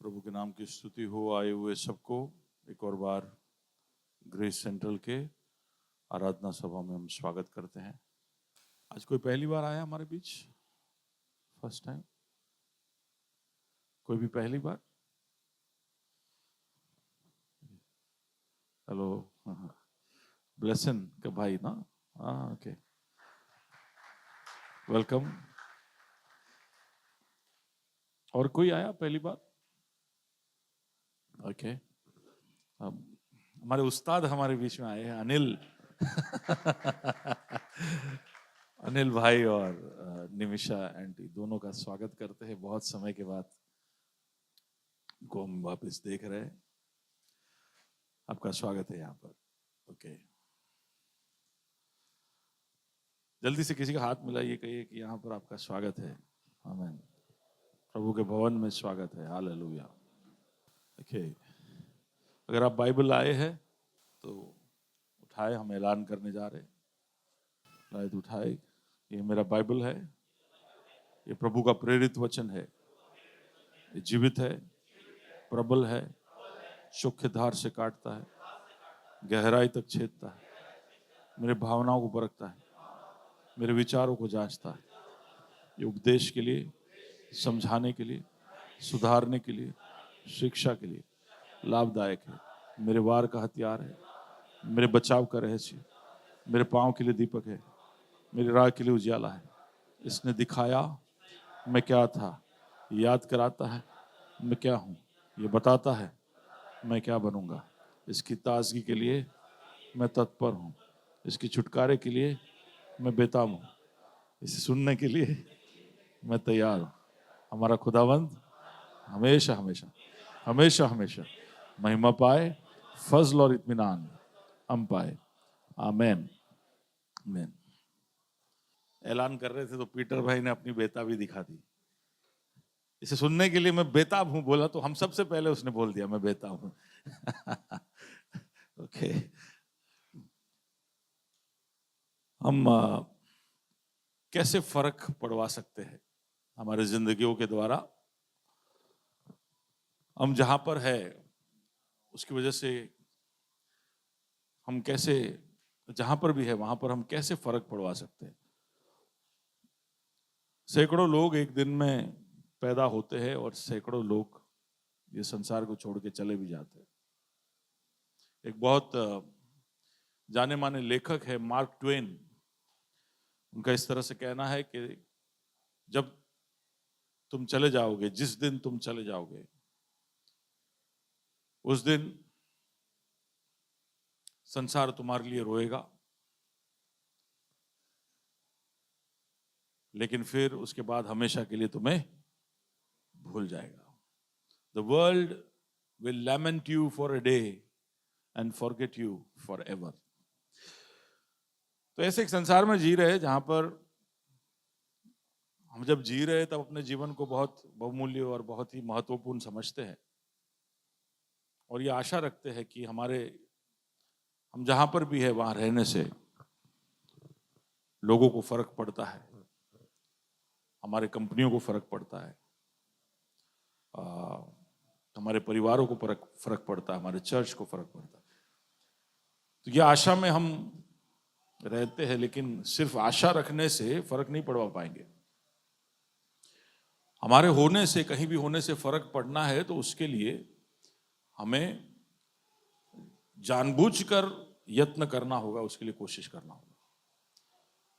प्रभु के नाम की स्तुति हो। आए हुए सबको एक और बार ग्रेस सेंट्रल के आराधना सभा में हम स्वागत करते हैं। आज कोई पहली बार आया हमारे बीच? First time? कोई भी पहली बार? हेलो, ब्लेसन का भाई ना? हाँ, ओके, वेलकम। और कोई आया पहली बार? ओके, अब हमारे उस्ताद हमारे बीच में आए हैं, अनिल अनिल भाई और निमिषा आंटी दोनों का स्वागत करते हैं। बहुत समय के बाद को हम वापस देख रहे हैं। आपका स्वागत है यहाँ पर। ओके, जल्दी से किसी का हाथ मिलाइए, कहिए कि यहाँ पर आपका स्वागत है। आमीन। प्रभु के भवन में स्वागत है। हालेलुया। ओके, अगर आप बाइबल लाए हैं तो उठाए, हम ऐलान करने जा रहे हैं। शायद उठाए, ये मेरा बाइबल है, ये प्रभु का प्रेरित वचन है, ये जीवित है, प्रबल है, चोखे धार से काटता है, गहराई तक छेदता है, मेरे भावनाओं को परखता है, मेरे विचारों को जांचता है। ये उपदेश के लिए, समझाने के लिए, सुधारने के लिए, शिक्षा के लिए लाभदायक है। मेरे वार का हथियार है, मेरे बचाव का रहस्य, मेरे पांव के लिए दीपक है, मेरी राह के लिए उजियाला है। इसने दिखाया मैं क्या था, याद कराता है मैं क्या हूँ, ये बताता है मैं क्या बनूंगा। इसकी ताजगी के लिए मैं तत्पर हूँ, इसकी छुटकारे के लिए मैं बेताब हूँ, इसे सुनने के लिए मैं तैयार हूँ। हमारा खुदावंद हमेशा हमेशा हमेशा हमेशा महिमा पाए, फजल और इत्मीनान हम पाए। आमीन आमीन। ऐलान कर रहे थे तो पीटर भाई ने अपनी बेताबी दिखा दी। इसे सुनने के लिए मैं बेताब हूं बोला तो हम सबसे पहले उसने बोल दिया मैं बेताब हूं। ओके, हम कैसे फर्क पड़वा सकते हैं हमारे जिंदगियों के द्वारा? हम जहां पर है उसकी वजह से हम कैसे, जहां पर भी है वहां पर हम कैसे फर्क पड़वा सकते हैं? सैकड़ों लोग एक दिन में पैदा होते हैं और सैकड़ों लोग ये संसार को छोड़ के चले भी जाते हैं। एक बहुत जाने माने लेखक है मार्क ट्वेन, उनका इस तरह से कहना है कि जब तुम चले जाओगे, जिस दिन तुम चले जाओगे, उस दिन संसार तुम्हारे लिए रोएगा, लेकिन फिर उसके बाद हमेशा के लिए तुम्हें भूल जाएगा। The world will lament you for a day and forget you forever. तो ऐसे एक संसार में जी रहे जहां पर हम जब जी रहे तब अपने जीवन को बहुत बहुमूल्य और बहुत ही महत्वपूर्ण समझते हैं और ये आशा रखते हैं कि हम जहां पर भी है वहां रहने से लोगों को फर्क पड़ता है, हमारे कंपनियों को फर्क पड़ता है, हमारे परिवारों को फर्क पड़ता है, हमारे चर्च को फर्क पड़ता है। तो ये आशा में हम रहते हैं, लेकिन सिर्फ आशा रखने से फर्क नहीं पड़वा पाएंगे। हमारे होने से, कहीं भी होने से फर्क पड़ना है तो उसके लिए हमें जानबूझकर यत्न करना होगा, उसके लिए कोशिश करना होगा।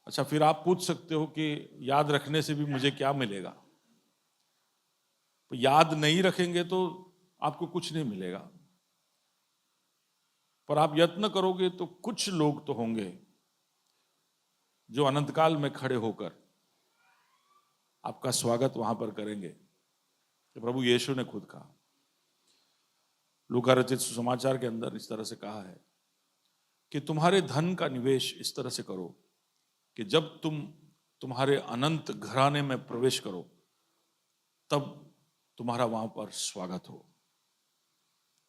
अच्छा, फिर आप पूछ सकते हो कि याद रखने से भी मुझे क्या मिलेगा? तो याद नहीं रखेंगे तो आपको कुछ नहीं मिलेगा, पर आप यत्न करोगे तो कुछ लोग तो होंगे जो अनंतकाल में खड़े होकर आपका स्वागत वहां पर करेंगे। तो प्रभु यीशु ने खुद कहा, लूका रचित सुसमाचार के अंदर इस तरह से कहा है कि तुम्हारे धन का निवेश इस तरह से करो कि जब तुम्हारे अनंत घराने में प्रवेश करो तब तुम्हारा वहां पर स्वागत हो।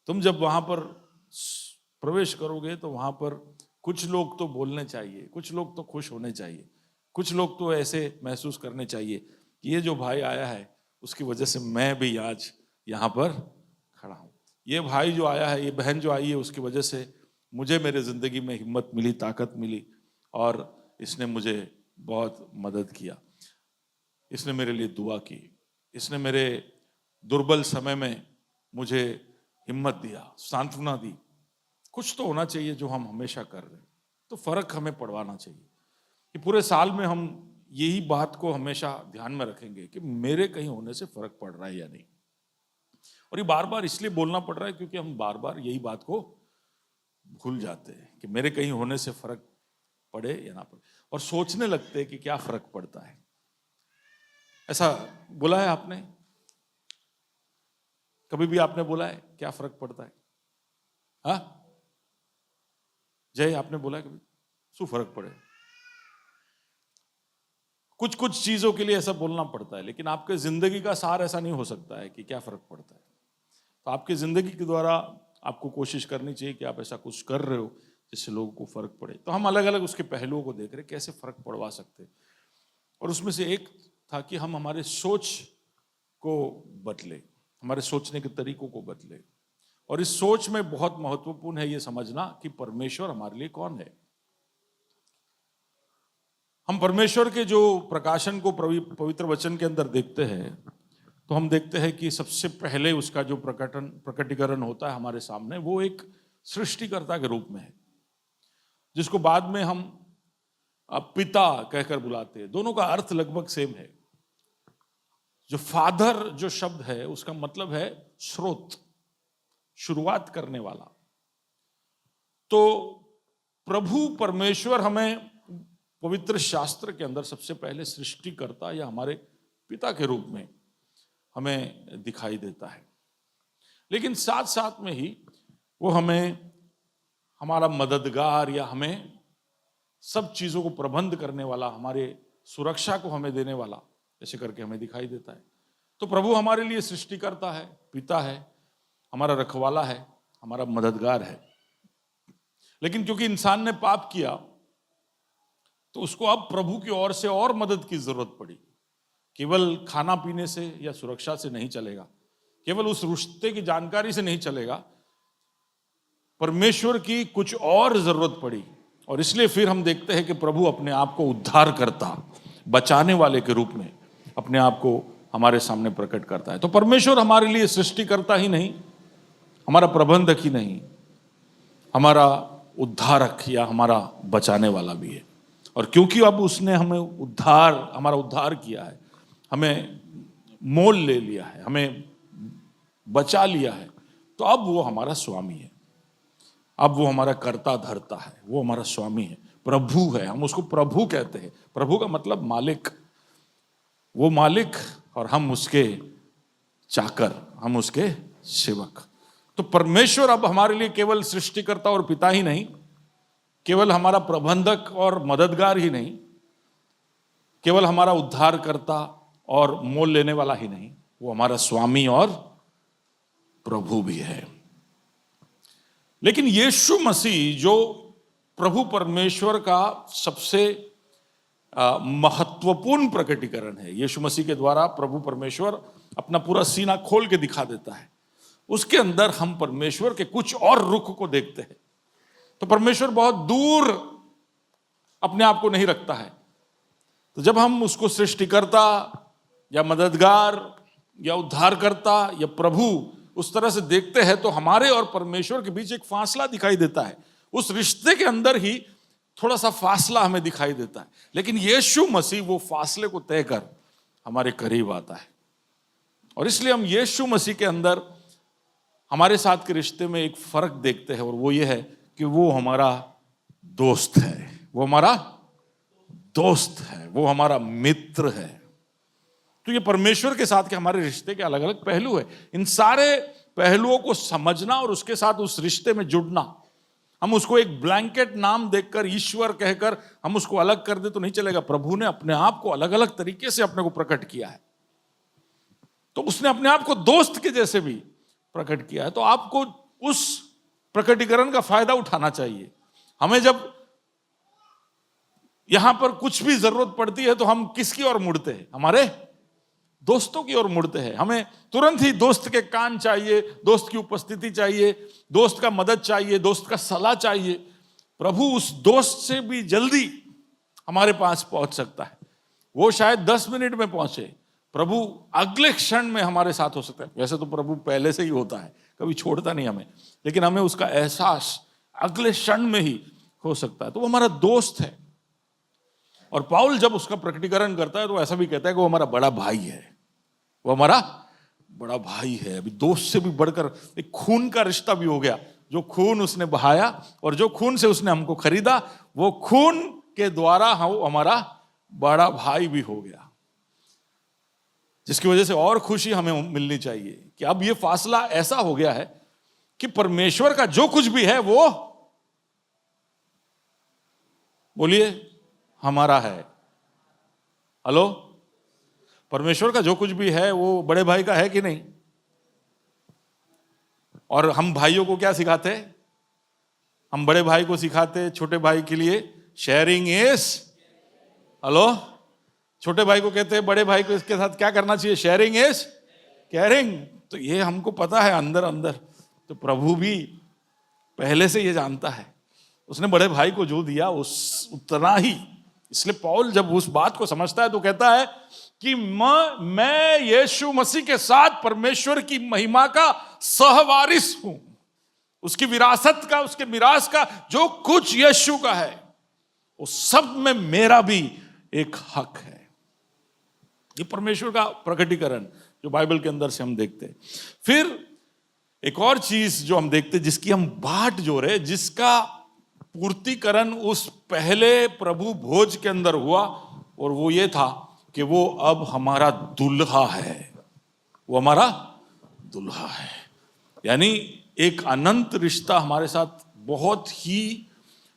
तुम जब वहां पर प्रवेश करोगे तो वहां पर कुछ लोग तो बोलने चाहिए, कुछ लोग तो खुश होने चाहिए, कुछ लोग तो ऐसे महसूस करने चाहिए कि ये जो भाई आया है उसकी वजह से मैं भी आज यहाँ पर खड़ा हूँ। ये भाई जो आया है, ये बहन जो आई है, उसकी वजह से मुझे मेरे ज़िंदगी में हिम्मत मिली, ताकत मिली, और इसने मुझे बहुत मदद किया। इसने मेरे लिए दुआ की, इसने मेरे दुर्बल समय में मुझे हिम्मत दिया, सांत्वना दी। कुछ तो होना चाहिए जो हम हमेशा कर रहे हैं, तो फर्क हमें पड़वाना चाहिए कि पूरे साल में हम यही बात को हमेशा ध्यान में रखेंगे कि मेरे कहीं होने से फर्क पड़ रहा है या नहीं। और ये बार बार इसलिए बोलना पड़ रहा है क्योंकि हम बार बार यही बात को भूल जाते हैं कि मेरे कहीं होने से फर्क पड़े या ना पड़े, और सोचने लगते हैं कि क्या फर्क पड़ता है। ऐसा बोला है आपने? कभी भी आपने बोला है क्या फर्क पड़ता है? हाँ जय, आपने बोला है कभी शू फर्क पड़े? कुछ कुछ चीजों के लिए ऐसा बोलना पड़ता है, लेकिन आपके जिंदगी का सार ऐसा नहीं हो सकता है कि क्या फर्क पड़ता है। तो आपकी जिंदगी के द्वारा आपको कोशिश करनी चाहिए कि आप ऐसा कुछ कर रहे हो जिससे लोगों को फर्क पड़े। तो हम अलग अलग उसके पहलुओं को देख रहे कैसे फर्क पड़वा सकते, और उसमें से एक था कि हम हमारे सोच को बदले, हमारे सोचने के तरीकों को बदले। और इस सोच में बहुत महत्वपूर्ण है ये समझना कि परमेश्वर हमारे लिए कौन है। हम परमेश्वर के जो प्रकाशन को पवित्र वचन के अंदर देखते हैं, तो हम देखते हैं कि सबसे पहले उसका जो प्रकटीकरण होता है हमारे सामने, वो एक सृष्टिकर्ता के रूप में है, जिसको बाद में हम पिता कहकर बुलाते हैं। दोनों का अर्थ लगभग सेम है। जो फादर जो शब्द है उसका मतलब है स्रोत, शुरुआत करने वाला। तो प्रभु परमेश्वर हमें पवित्र शास्त्र के अंदर सबसे पहले सृष्टिकर्ता या हमारे पिता के रूप में हमें दिखाई देता है, लेकिन साथ साथ में ही वो हमें हमारा मददगार या हमें सब चीजों को प्रबंध करने वाला, हमारे सुरक्षा को हमें देने वाला, ऐसे करके हमें दिखाई देता है। तो प्रभु हमारे लिए सृष्टिकर्ता है, पिता है, हमारा रखवाला है, हमारा मददगार है। लेकिन क्योंकि इंसान ने पाप किया तो उसको अब प्रभु की ओर से और मदद की जरूरत पड़ी। केवल खाना पीने से या सुरक्षा से नहीं चलेगा, केवल उस रिश्ते की जानकारी से नहीं चलेगा, परमेश्वर की कुछ और जरूरत पड़ी। और इसलिए फिर हम देखते हैं कि प्रभु अपने आप को उद्धार करता, बचाने वाले के रूप में अपने आप को हमारे सामने प्रकट करता है। तो परमेश्वर हमारे लिए सृष्टिकर्ता ही नहीं, हमारा प्रबंधक ही नहीं, हमारा उद्धारक या हमारा बचाने वाला भी है। और क्योंकि अब उसने हमें हमारा उद्धार किया है, हमें मोल ले लिया है, हमें बचा लिया है, तो अब वो हमारा स्वामी है, अब वो हमारा कर्ता धर्ता है, वो हमारा स्वामी है, प्रभु है। हम उसको प्रभु कहते हैं। प्रभु का मतलब मालिक, वो मालिक और हम उसके चाकर, हम उसके सेवक। तो परमेश्वर अब हमारे लिए केवल सृष्टिकर्ता और पिता ही नहीं, केवल हमारा प्रबंधक और मददगार ही नहीं, केवल हमारा उद्धारकर्ता और मोल लेने वाला ही नहीं, वो हमारा स्वामी और प्रभु भी है। लेकिन यीशु मसीह जो प्रभु परमेश्वर का सबसे महत्वपूर्ण प्रकटीकरण है, यीशु मसीह के द्वारा प्रभु परमेश्वर अपना पूरा सीना खोल के दिखा देता है, उसके अंदर हम परमेश्वर के कुछ और रुख को देखते हैं। तो परमेश्वर बहुत दूर अपने आप को नहीं रखता है। तो जब हम उसको सृष्टिकर्ता या मददगार या उद्धारकर्ता या प्रभु उस तरह से देखते हैं, तो हमारे और परमेश्वर के बीच एक फासला दिखाई देता है। उस रिश्ते के अंदर ही थोड़ा सा फासला हमें दिखाई देता है। लेकिन यीशु मसीह वो फासले को तय कर हमारे करीब आता है, और इसलिए हम यीशु मसीह के अंदर हमारे साथ के रिश्ते में एक फर्क देखते हैं, और वो ये है कि वो हमारा दोस्त है, वो हमारा दोस्त है, वो हमारा मित्र है। तो ये परमेश्वर के साथ के हमारे रिश्ते के अलग अलग पहलू है। इन सारे पहलुओं को समझना और उसके साथ उस रिश्ते में जुड़ना, हम उसको एक ब्लैंकेट नाम देकर ईश्वर कहकर हम उसको अलग कर दे तो नहीं चलेगा। प्रभु ने अपने आप को अलग अलग तरीके से अपने को प्रकट किया है, तो उसने अपने आप को दोस्त के जैसे भी प्रकट किया है। तो आपको उस प्रकटीकरण का फायदा उठाना चाहिए। हमें जब यहां पर कुछ भी जरूरत पड़ती है तो हम किसकी ओर मुड़ते हैं? हमारे दोस्तों की ओर मुड़ते हैं। हमें तुरंत ही दोस्त के कान चाहिए, दोस्त की उपस्थिति चाहिए, दोस्त का मदद चाहिए, दोस्त का सलाह चाहिए। प्रभु उस दोस्त से भी जल्दी हमारे पास पहुंच सकता है। वो शायद 10 मिनट में पहुंचे, प्रभु अगले क्षण में हमारे साथ हो सकता है। वैसे तो प्रभु पहले से ही होता है, कभी छोड़ता नहीं हमें, लेकिन हमें उसका एहसास अगले क्षण में ही हो सकता है। तो वो हमारा दोस्त है। और पाउल जब उसका प्रकटीकरण करता है तो ऐसा भी कहता है कि वो हमारा बड़ा भाई है, वो हमारा बड़ा भाई है। अभी दोस्त से भी बढ़कर एक खून का रिश्ता भी हो गया। जो खून उसने बहाया और जो खून से उसने हमको खरीदा, वो खून के द्वारा वो हमारा बड़ा भाई भी हो गया, जिसकी वजह से और खुशी हमें मिलनी चाहिए कि अब ये फासला ऐसा हो गया है कि परमेश्वर का जो कुछ भी है वो, बोलिए, हमारा है। हेलो, परमेश्वर का जो कुछ भी है वो बड़े भाई का है कि नहीं? और हम भाइयों को क्या सिखाते? हम बड़े भाई को सिखाते छोटे भाई के लिए शेयरिंग इज, हेलो, छोटे भाई को कहते हैं बड़े भाई को इसके साथ क्या करना चाहिए? Sharing is caring. तो ये हमको पता है अंदर अंदर। तो प्रभु भी पहले से ये जानता है, उसने बड़े भाई को जो दिया उस उतना ही। इसलिए पौल जब उस बात को समझता है तो कहता है कि मैं यीशु मसीह के साथ परमेश्वर की महिमा का सहवारिस हूं। उसकी विरासत का, उसके मिरास का जो कुछ यीशु का है वो सब में मेरा भी एक हक है। ये परमेश्वर का प्रकटीकरण जो बाइबल के अंदर से हम देखते हैं। फिर एक और चीज जो हम देखते हैं, जिसकी हम बाट जोड़े, जिसका पूर्तिकरण उस पहले प्रभु भोज के अंदर हुआ, और वो ये था कि वो अब हमारा दुल्हा है। वो हमारा दुल्हा है, यानी एक अनंत रिश्ता हमारे साथ, बहुत ही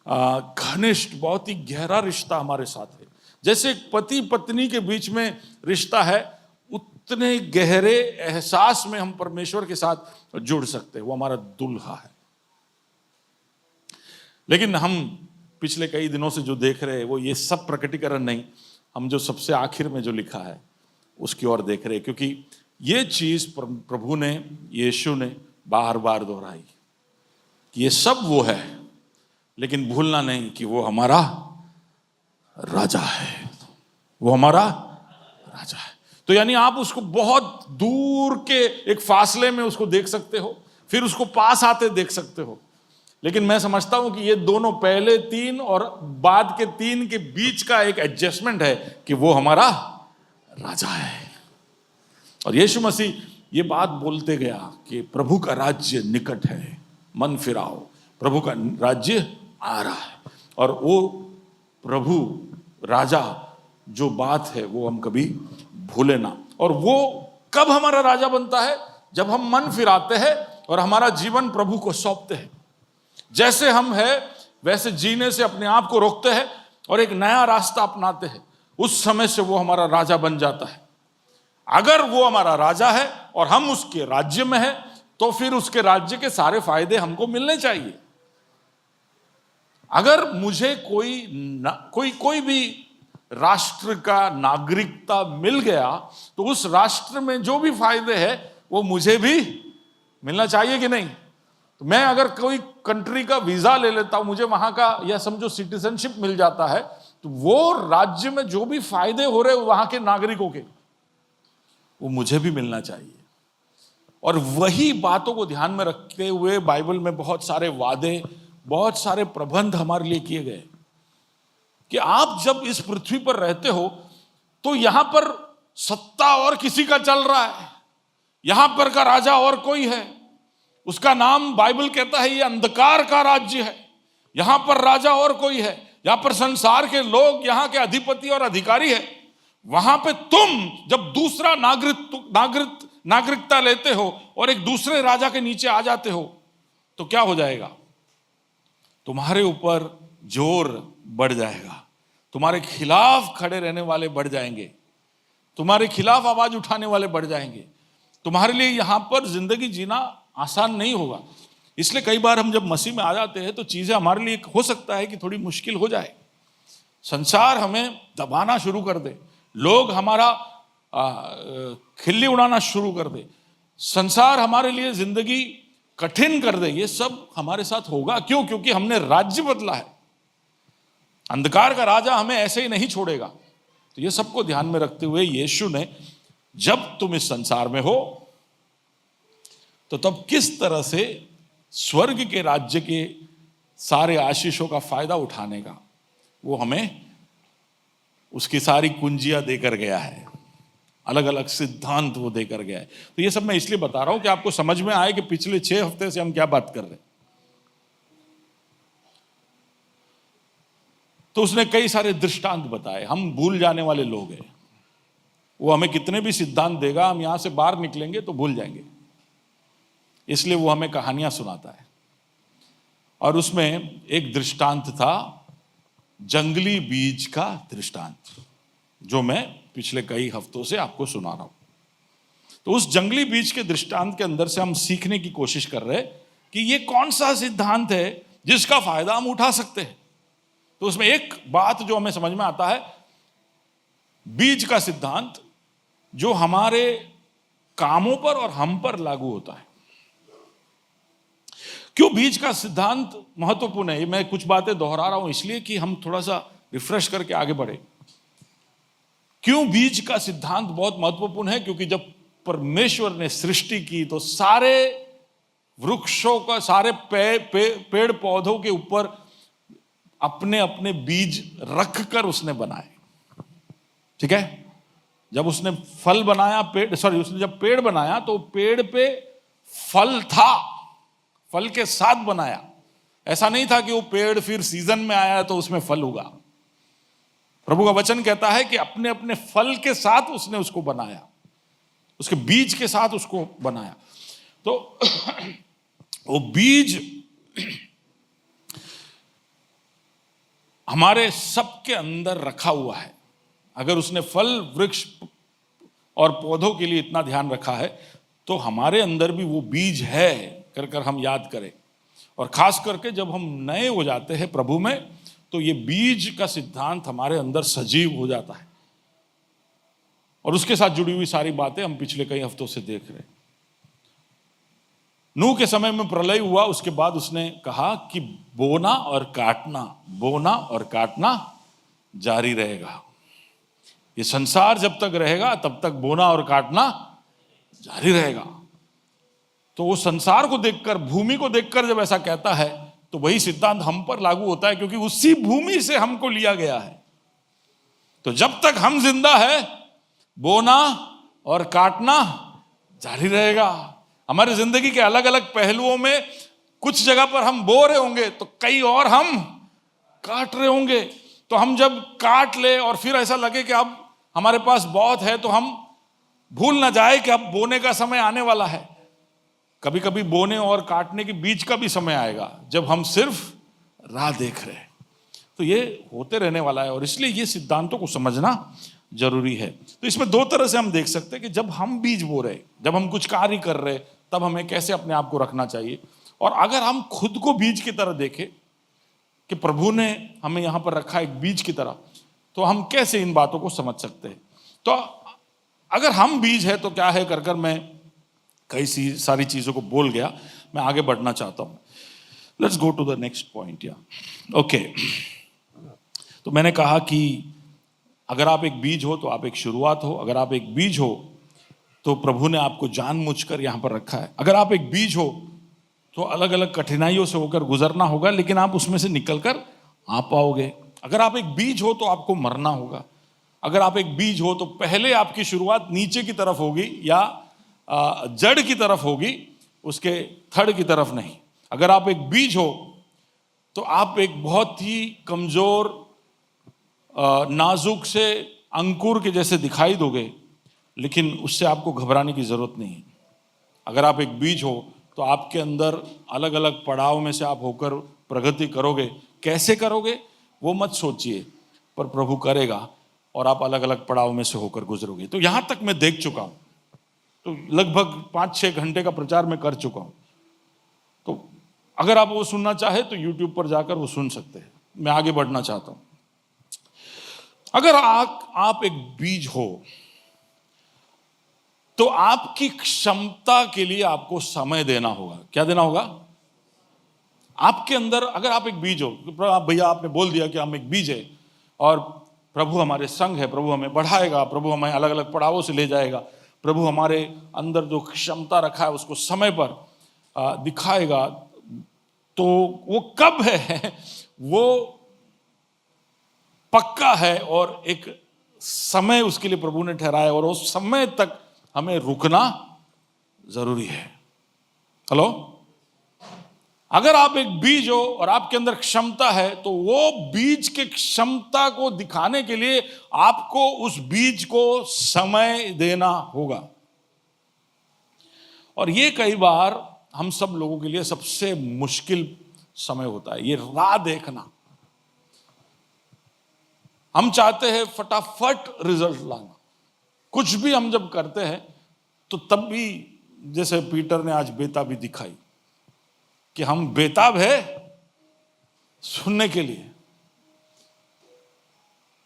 घनिष्ठ, बहुत ही गहरा रिश्ता हमारे साथ है। जैसे एक पति पत्नी के बीच में रिश्ता है, उतने गहरे एहसास में हम परमेश्वर के साथ जुड़ सकते हैं। वो हमारा दुल्हा है। लेकिन हम पिछले कई दिनों से जो देख रहे हैं वो ये सब प्रकटीकरण नहीं, हम जो सबसे आखिर में जो लिखा है उसकी ओर देख रहे हैं, क्योंकि ये चीज प्रभु ने, यीशु ने बार बार दोहराई कि ये सब वो है, लेकिन भूलना नहीं कि वो हमारा राजा है। वो हमारा राजा है। तो यानी आप उसको बहुत दूर के एक फासले में उसको देख सकते हो, फिर उसको पास आते देख सकते हो, लेकिन मैं समझता हूं कि ये दोनों, पहले 3 और बाद के 3 के बीच का एक एडजस्टमेंट है कि वो हमारा राजा है। और यीशु मसीह ये बात बोलते गया कि प्रभु का राज्य निकट है, मन फिराओ, प्रभु का राज्य आ रहा है। और वो प्रभु राजा जो बात है वो हम कभी भूले ना। और वो कब हमारा राजा बनता है? जब हम मन फिराते हैं और हमारा जीवन प्रभु को सौंपते हैं। जैसे हम है वैसे जीने से अपने आप को रोकते हैं और एक नया रास्ता अपनाते हैं, उस समय से वो हमारा राजा बन जाता है। अगर वो हमारा राजा है और हम उसके राज्य में हैं, तो फिर उसके राज्य के सारे फायदे हमको मिलने चाहिए। अगर मुझे कोई भी राष्ट्र का नागरिकता मिल गया, तो उस राष्ट्र में जो भी फायदे हैं वो मुझे भी मिलना चाहिए कि नहीं? तो मैं अगर कोई कंट्री का वीजा ले लेता हूं, मुझे वहां का या समझो सिटीजनशिप मिल जाता है, तो वो राज्य में जो भी फायदे हो रहे वहां के नागरिकों के, वो मुझे भी मिलना चाहिए। और वही बातों को ध्यान में रखते हुए बाइबल में बहुत सारे वादे, बहुत सारे प्रबंध हमारे लिए किए गए कि आप जब इस पृथ्वी पर रहते हो तो यहां पर सत्ता और किसी का चल रहा है, यहां पर का राजा और कोई है, उसका नाम बाइबल कहता है ये अंधकार का राज्य है। यहां पर राजा और कोई है, यहां पर संसार के लोग यहां के अधिपति और अधिकारी है। वहां पे तुम जब दूसरा नागरिकता लेते हो और एक दूसरे राजा के नीचे आ जाते हो, तो क्या हो जाएगा? तुम्हारे ऊपर जोर बढ़ जाएगा, तुम्हारे खिलाफ खड़े रहने वाले बढ़ जाएंगे, तुम्हारे खिलाफ आवाज उठाने वाले बढ़ जाएंगे। तुम्हारे लिए यहां पर जिंदगी जीना आसान नहीं होगा। इसलिए कई बार हम जब मसीह में आ जाते हैं तो चीजें हमारे लिए हो सकता है कि थोड़ी मुश्किल हो जाए। संसार हमें दबाना शुरू कर दे, लोग हमारा खिल्ली उड़ाना शुरू कर दे, संसार हमारे लिए जिंदगी कठिन कर दे, ये सब हमारे साथ होगा। क्यों? क्योंकि हमने राज्य बदला है। अंधकार का राजा हमें ऐसे ही नहीं छोड़ेगा। तो ये सबको ध्यान में रखते हुए यीशु ने, जब तुम इस संसार में हो तो तब किस तरह से स्वर्ग के राज्य के सारे आशीषों का फायदा उठाने का, वो हमें उसकी सारी कुंजियां देकर गया है, अलग अलग सिद्धांत वो देकर गया है। तो ये सब मैं इसलिए बता रहा हूं कि आपको समझ में आए कि पिछले 6 हफ्ते से हम क्या बात कर रहे हैं। तो उसने कई सारे दृष्टांत बताए। हम भूल जाने वाले लोग हैं। वो हमें कितने भी सिद्धांत देगा, हम यहां से बाहर निकलेंगे तो भूल जाएंगे। इसलिए वो हमें कहानियां सुनाता है। और उसमें एक दृष्टांत था, जंगली बीज का दृष्टांत, जो मैं पिछले कई हफ्तों से आपको सुना रहा हूं। तो उस जंगली बीज के दृष्टांत के अंदर से हम सीखने की कोशिश कर रहे हैं कि ये कौन सा सिद्धांत है जिसका फायदा हम उठा सकते हैं। तो उसमें एक बात जो हमें समझ में आता है, बीज का सिद्धांत, जो हमारे कामों पर और हम पर लागू होता है। क्यों बीज का सिद्धांत महत्वपूर्ण है? मैं कुछ बातें दोहरा रहा हूं इसलिए कि हम थोड़ा सा रिफ्रेश करके आगे बढ़े। क्यों बीज का सिद्धांत बहुत महत्वपूर्ण है? क्योंकि जब परमेश्वर ने सृष्टि की तो सारे वृक्षों का, सारे पेड़ पौधों के ऊपर अपने अपने बीज रख कर उसने बनाए। ठीक है? जब उसने फल बनाया, उसने जब पेड़ बनाया तो पेड़ पे फल था, फल के साथ बनाया। ऐसा नहीं था कि वो पेड़ फिर सीजन में आया तो उसमें फल उगा। प्रभु का वचन कहता है कि अपने अपने फल के साथ उसने उसको बनाया, उसके बीज के साथ उसको बनाया। तो वो बीज हमारे सबके अंदर रखा हुआ है। अगर उसने फल, वृक्ष और पौधों के लिए इतना ध्यान रखा है तो हमारे अंदर भी वो बीज है, कर कर हम याद करें। और खास करके जब हम नए हो जाते हैं प्रभु में, तो ये बीज का सिद्धांत हमारे अंदर सजीव हो जाता है। और उसके साथ जुड़ी हुई सारी बातें हम पिछले कई हफ्तों से देख रहे हैं। नूह के समय में प्रलय हुआ, उसके बाद उसने कहा कि बोना और काटना जारी रहेगा। ये संसार जब तक रहेगा तब तक बोना और काटना जारी रहेगा। तो वो संसार को देखकर, भूमि को देखकर जब ऐसा कहता है तो वही सिद्धांत हम पर लागू होता है, क्योंकि उसी भूमि से हमको लिया गया है। तो जब तक हम जिंदा है, बोना और काटना जारी रहेगा। हमारी जिंदगी के अलग अलग पहलुओं में कुछ जगह पर हम बो रहे होंगे तो कई और हम काट रहे होंगे। तो हम जब काट ले और फिर ऐसा लगे कि अब हमारे पास बहुत है, तो हम भूल ना जाए कि अब बोने का समय आने वाला है। कभी कभी बोने और काटने के बीच का भी समय आएगा जब हम सिर्फ राह देख रहे हैं। तो ये होते रहने वाला है और इसलिए ये सिद्धांतों को समझना जरूरी है। तो इसमें 2 तरह से हम देख सकते हैं कि जब हम बीज बो रहे, जब हम कुछ कार्य कर रहे, तब हमें कैसे अपने आप को रखना चाहिए। और अगर हम खुद को बीज की तरह देखें कि प्रभु ने हमें यहाँ पर रखा एक बीज की तरह, तो हम कैसे इन बातों को समझ सकते हैं। तो अगर हम बीज है तो क्या है, कर कर मैं कई सारी चीज़ों को बोल गया। मैं आगे बढ़ना चाहता हूँ। Let's go to the next point. या ओके, तो मैंने कहा कि अगर आप एक बीज हो तो आप एक शुरुआत हो। अगर आप एक बीज हो तो प्रभु ने आपको जानबूझकर यहाँ पर रखा है। अगर आप एक बीज हो तो अलग अलग कठिनाइयों से होकर गुजरना होगा, लेकिन आप उसमें से निकल कर आ पाओगे। अगर आप एक बीज हो तो आपको मरना होगा। अगर आप एक बीज हो तो पहले आपकी शुरुआत नीचे की तरफ होगी या जड़ की तरफ होगी, उसके थड़ की तरफ नहीं। अगर आप एक बीज हो तो आप एक बहुत ही कमजोर, नाजुक से अंकुर के जैसे दिखाई दोगे, लेकिन उससे आपको घबराने की जरूरत नहीं। अगर आप एक बीज हो तो आपके अंदर अलग अलग पड़ाव में से आप होकर प्रगति करोगे। कैसे करोगे वो मत सोचिए, पर प्रभु करेगा और आप अलग अलग पड़ाव में से होकर गुजरोगे। तो यहां तक मैं देख चुका हूं, तो लगभग 5-6 घंटे का प्रचार मैं कर चुका हूं। तो अगर आप वो सुनना चाहे तो YouTube पर जाकर वो सुन सकते हैं। मैं आगे बढ़ना चाहता हूं। अगर आप एक बीज हो तो आपकी क्षमता के लिए आपको समय देना होगा। क्या देना होगा? आपके अंदर अगर आप एक बीज हो, आप भैया आपने बोल दिया कि हम एक बीज है और प्रभु हमारे संग है, प्रभु हमें बढ़ाएगा, प्रभु हमें अलग अलग पड़ावों से ले जाएगा, प्रभु हमारे अंदर जो क्षमता रखा है उसको समय पर दिखाएगा, तो वो कब है? वो पक्का है और एक समय उसके लिए प्रभु ने ठहराया और उस समय तक हमें रुकना जरूरी है। हेलो, अगर आप एक बीज हो और आपके अंदर क्षमता है, तो वो बीज के क्षमता को दिखाने के लिए आपको उस बीज को समय देना होगा। और ये कई बार हम सब लोगों के लिए सबसे मुश्किल समय होता है, ये राह देखना। हम चाहते हैं फटाफट रिजल्ट लाना। कुछ भी हम जब करते हैं तो तब भी, जैसे पीटर ने आज बेताबी दिखाई कि हम बेताब है सुनने के लिए।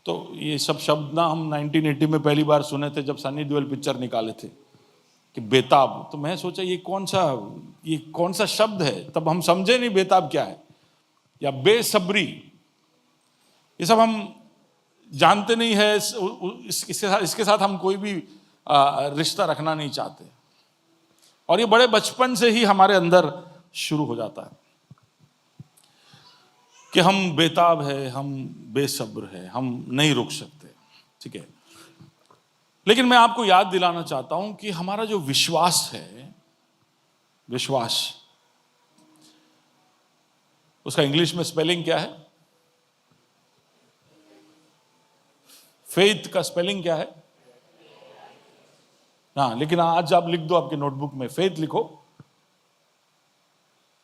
तो ये सब शब्द ना हम 1980 में पहली बार सुने थे जब सनी देओल पिक्चर निकाले थे कि बेताब। तो मैं सोचा ये कौन सा शब्द है। तब हम समझे नहीं बेताब क्या है, या बेसब्री, ये सब हम जानते नहीं है। इसके साथ हम कोई भी रिश्ता रखना नहीं चाहते, और ये बड़े बचपन से ही हमारे अंदर शुरू हो जाता है कि हम बेताब है, हम बेसब्र है, हम नहीं रुक सकते। ठीक है, लेकिन मैं आपको याद दिलाना चाहता हूं कि हमारा जो विश्वास है, विश्वास, उसका इंग्लिश में स्पेलिंग क्या है? फेथ का स्पेलिंग क्या है? हाँ, लेकिन आज आप लिख दो अपने नोटबुक में, फेथ लिखो।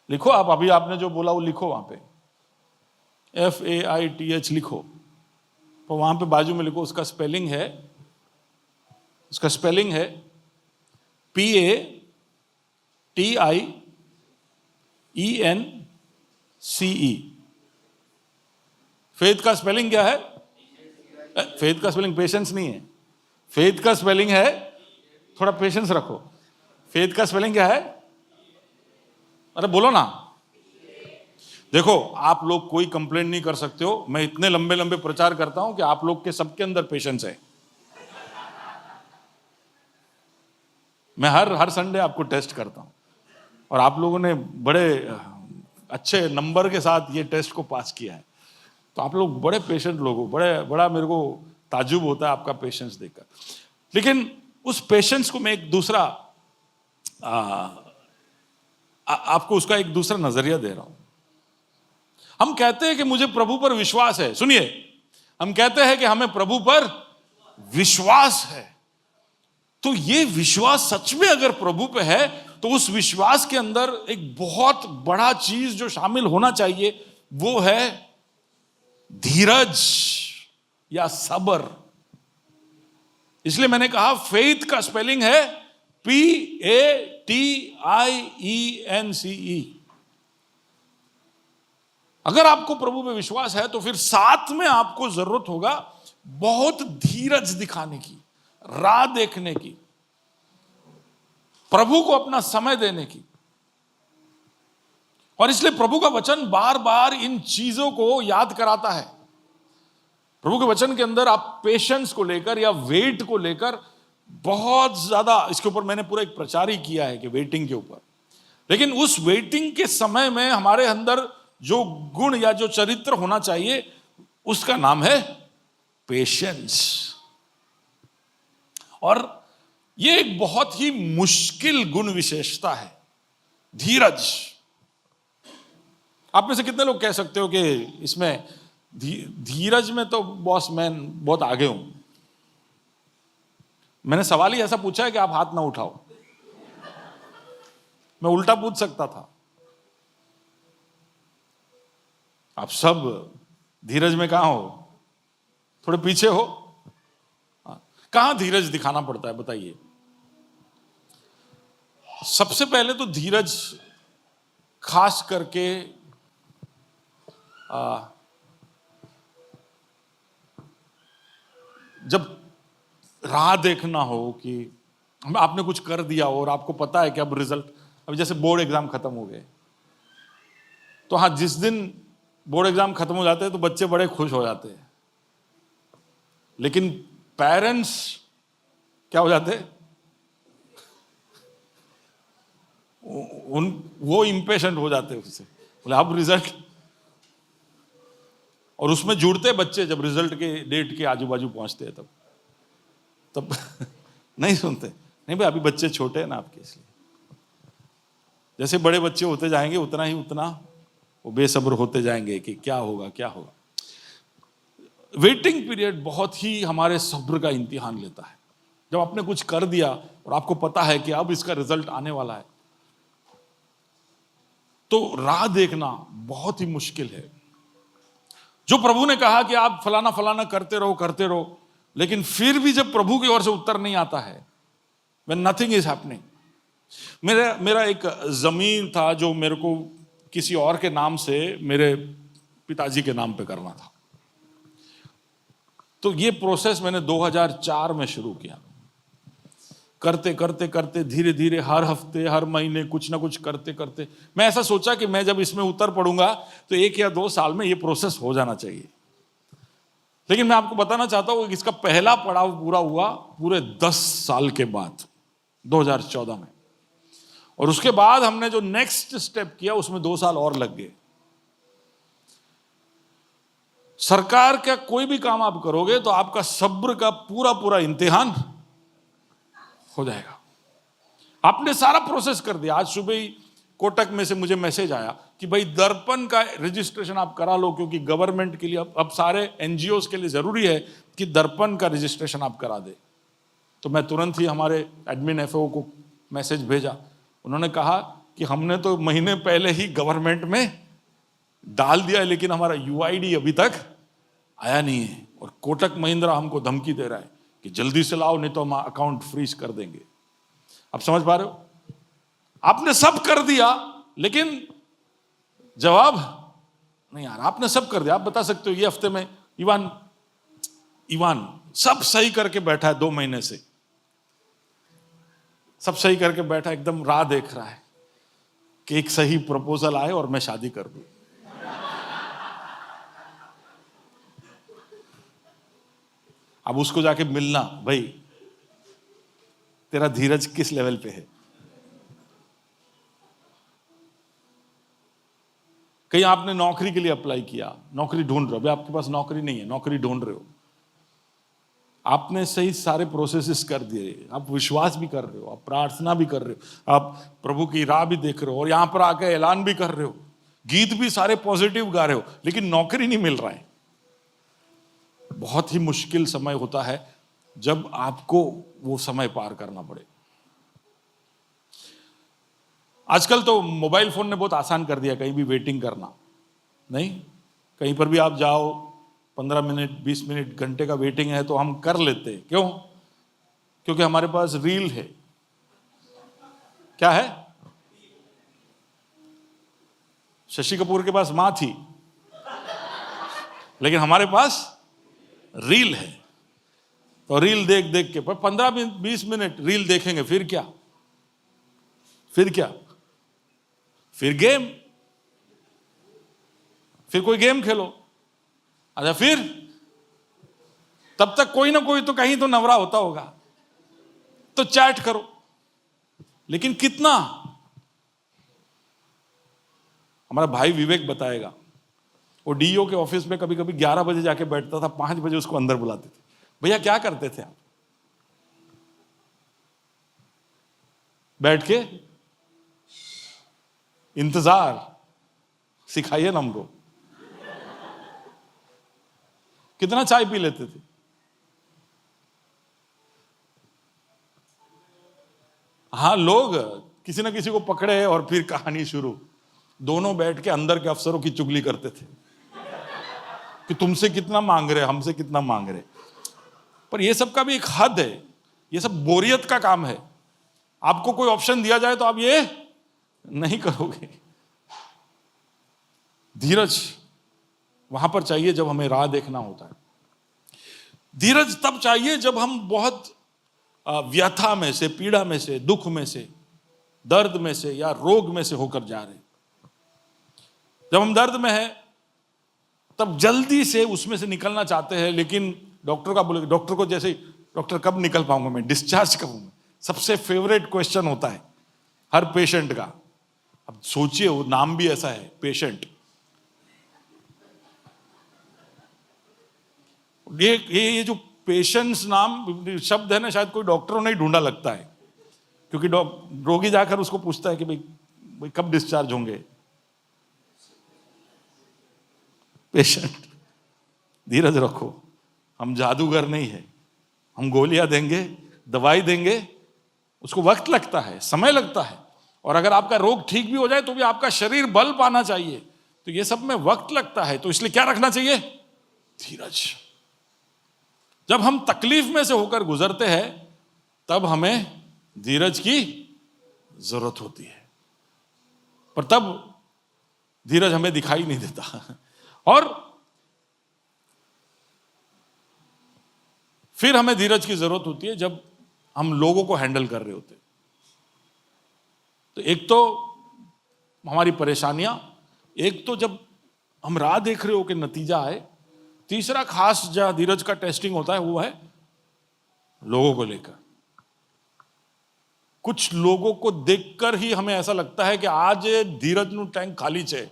लिखो आप, अभी आपने जो बोला वो लिखो वहां पे, FAITH लिखो। तो वहां पे बाजू में लिखो उसका स्पेलिंग है, PATIENCE। फेथ का स्पेलिंग क्या है? फेथ का स्पेलिंग पेशेंस नहीं है। फेथ का स्पेलिंग है, थोड़ा पेशेंस रखो। फेथ का स्पेलिंग क्या है? अरे बोलो ना। देखो, आप लोग कोई कंप्लेंट नहीं कर सकते हो, मैं इतने लंबे लंबे प्रचार करता हूं कि आप लोग के सबके अंदर पेशेंस है। मैं हर संडे आपको टेस्ट करता हूं, और आप लोगों ने बड़े अच्छे नंबर के साथ ये टेस्ट को पास किया है। तो आप लोग बड़े पेशेंट लोग हो, बड़ा मेरे को ताजुब होता है आपका पेशेंस देखकर। लेकिन उस पेशेंस को मैं एक दूसरा आपको उसका एक दूसरा नजरिया दे रहा हूं। हम कहते हैं कि मुझे प्रभु पर विश्वास है। सुनिए, हम कहते हैं कि हमें प्रभु पर विश्वास है। तो ये विश्वास सच में अगर प्रभु पे है, तो उस विश्वास के अंदर एक बहुत बड़ा चीज जो शामिल होना चाहिए, वो है धीरज या सब्र। इसलिए मैंने कहा फेथ का स्पेलिंग है PATIENCE। अगर आपको प्रभु पे विश्वास है, तो फिर साथ में आपको जरूरत होगा बहुत धीरज दिखाने की, राह देखने की, प्रभु को अपना समय देने की। और इसलिए प्रभु का वचन बार बार इन चीजों को याद कराता है। प्रभु के वचन के अंदर आप पेशेंस को लेकर या वेट को लेकर बहुत ज्यादा, इसके ऊपर मैंने पूरा एक प्रचार ही किया है कि वेटिंग के ऊपर। लेकिन उस वेटिंग के समय में हमारे अंदर जो गुण या जो चरित्र होना चाहिए, उसका नाम है पेशेंस। और यह एक बहुत ही मुश्किल गुण विशेषता है, धीरज। आप में से कितने लोग कह सकते हो कि इसमें धीरज में तो बॉस मैं बहुत आगे हूं? मैंने सवाल ही ऐसा पूछा है कि आप हाथ ना उठाओ। मैं उल्टा पूछ सकता था, आप सब धीरज में कहां हो? थोड़े पीछे हो। कहां धीरज दिखाना पड़ता है बताइए? सबसे पहले तो धीरज खास करके जब राह देखना हो कि आपने कुछ कर दिया और आपको पता है कि अब रिजल्ट, अब जैसे बोर्ड एग्जाम खत्म हो गए, तो हाँ, जिस दिन बोर्ड एग्जाम खत्म हो जाते हैं तो बच्चे बड़े खुश हो जाते हैं, लेकिन पेरेंट्स क्या हो जाते हैं, वो इम्पेशेंट हो जाते हैं उससे, बोले अब रिजल्ट, और उसमें जुड़ते बच्चे जब रिजल्ट के डेट के आजू बाजू पहुंचते हैं तब नहीं सुनते, नहीं भाई अभी बच्चे छोटे हैं ना आपके, इसलिए जैसे बड़े बच्चे होते जाएंगे उतना वो बेसब्र होते जाएंगे कि क्या होगा क्या होगा। वेटिंग पीरियड बहुत ही हमारे सब्र का इम्तिहान लेता है। जब आपने कुछ कर दिया और आपको पता है कि अब इसका रिजल्ट आने वाला है, तो राह देखना बहुत ही मुश्किल है। जो प्रभु ने कहा कि आप फलाना फलाना करते रहो, लेकिन फिर भी जब प्रभु की ओर से उत्तर नहीं आता है, when nothing is happening। मेरा एक जमीन था जो मेरे को किसी और के नाम से मेरे पिताजी के नाम पे करना था, तो ये प्रोसेस मैंने 2004 में शुरू किया। करते करते करते धीरे धीरे हर हफ्ते हर महीने कुछ ना कुछ करते करते मैं ऐसा सोचा कि मैं जब इसमें उतर पड़ूंगा तो 1 या 2 साल में ये प्रोसेस हो जाना चाहिए। लेकिन मैं आपको बताना चाहता हूं कि इसका पहला पड़ाव पूरा हुआ पूरे 10 साल के बाद, 2014 में, और उसके बाद हमने जो नेक्स्ट स्टेप किया उसमें 2 साल और लग गए। सरकार का कोई भी काम आप करोगे तो आपका सब्र का पूरा इम्तिहान हो जाएगा। आपने सारा प्रोसेस कर दिया। आज सुबह ही कोटक में से मुझे मैसेज आया कि भाई दर्पण का रजिस्ट्रेशन आप करा लो, क्योंकि गवर्नमेंट के लिए अब सारे एनजीओज के लिए जरूरी है कि दर्पण का रजिस्ट्रेशन आप करा दे। तो मैं तुरंत ही हमारे एडमिन एफओ को मैसेज भेजा। उन्होंने कहा कि हमने तो महीने पहले ही गवर्नमेंट में डाल दिया है, लेकिन हमारा यूआईडी अभी तक आया नहीं है, और कोटक महिंद्रा हमको धमकी दे रहा है कि जल्दी से लाओ, नहीं तो हम अकाउंट फ्रीज कर देंगे। आप समझ पा रहे हो? आपने सब कर दिया लेकिन जवाब नहीं आ रहा। आपने सब कर दिया, आप बता सकते हो ये हफ्ते में इवान सब सही करके बैठा है, 2 महीने से सब सही करके बैठा, एकदम राह देख रहा है कि एक सही प्रपोजल आए और मैं शादी कर दूं। अब उसको जाके मिलना, भाई तेरा धीरज किस लेवल पे है? कहीं आपने नौकरी के लिए अप्लाई किया, नौकरी ढूंढ रहे हो, अभी आपके पास नौकरी नहीं है, नौकरी ढूंढ रहे हो, आपने सही सारे प्रोसेसेस कर दिए, आप विश्वास भी कर रहे हो, आप प्रार्थना भी कर रहे हो, आप प्रभु की राह भी देख रहे हो, और यहां पर आकर ऐलान भी कर रहे हो, गीत भी सारे पॉजिटिव गा रहे हो, लेकिन नौकरी नहीं मिल रहा है। बहुत ही मुश्किल समय होता है जब आपको वो समय पार करना पड़े। आजकल तो मोबाइल फोन ने बहुत आसान कर दिया, कहीं भी वेटिंग करना नहीं, कहीं पर भी आप जाओ, 15 मिनट 20 मिनट घंटे का वेटिंग है तो हम कर लेते हैं। क्यों? क्योंकि हमारे पास रील है। क्या है? शशि कपूर के पास मां थी, लेकिन हमारे पास रील है। तो रील देख देख के 15 मिनट 20 मिनट रील देखेंगे, फिर क्या? फिर गेम, फिर कोई गेम खेलो। अच्छा, फिर तब तक कोई ना कोई तो कहीं तो नवरा होता होगा, तो चैट करो। लेकिन कितना? हमारा भाई विवेक बताएगा, वो डीओ के ऑफिस में कभी कभी 11 बजे जाके बैठता था, 5 बजे उसको अंदर बुलाते थे। भैया क्या करते थे आप? बैठ के इंतजार सिखाइए ना हमको। कितना चाय पी लेते थे। हाँ, लोग किसी ना किसी को पकड़े और फिर कहानी शुरू। दोनों बैठ के अंदर के अफसरों की चुगली करते थे कि तुमसे कितना मांग रहे, हमसे कितना मांग रहे। पर ये सब का भी एक हद है, ये सब बोरियत का काम है। आपको कोई ऑप्शन दिया जाए तो आप ये नहीं करोगे। धीरज वहां पर चाहिए जब हमें राह देखना होता है। धीरज तब चाहिए जब हम बहुत व्यथा में से, पीड़ा में से, दुख में से, दर्द में से या रोग में से होकर जा रहे हैं। जब हम दर्द में हैं तब जल्दी से उसमें से निकलना चाहते हैं, लेकिन डॉक्टर का बोले, डॉक्टर को जैसे डॉक्टर कब निकल पाऊंगा मैं, डिस्चार्ज कब होऊंगा, सबसे फेवरेट क्वेश्चन होता है हर पेशेंट का। अब सोचिए, वो नाम भी ऐसा है, पेशेंट। ये जो पेशेंस नाम शब्द है ना, शायद कोई डॉक्टरों ने ही ढूंढा लगता है, क्योंकि रोगी जाकर उसको पूछता है कि भाई कब डिस्चार्ज होंगे। पेशेंट, धीरज रखो, हम जादूगर नहीं है, हम गोलियां देंगे, दवाई देंगे, उसको वक्त लगता है, समय लगता है। और अगर आपका रोग ठीक भी हो जाए तो भी आपका शरीर बल पाना चाहिए, तो ये सब में वक्त लगता है। तो इसलिए क्या रखना चाहिए? धीरज। जब हम तकलीफ में से होकर गुजरते हैं तब हमें धीरज की जरूरत होती है, पर तब धीरज हमें दिखाई नहीं देता। और फिर हमें धीरज की जरूरत होती है जब हम लोगों को हैंडल कर रहे होते। तो एक तो हमारी परेशानियां, एक तो जब हम राह देख रहे हो कि नतीजा आए, तीसरा खास जहां धीरज का टेस्टिंग होता है वो है लोगों को लेकर। कुछ लोगों को देखकर ही हमें ऐसा लगता है कि आज धीरज नु टैंक खाली छे,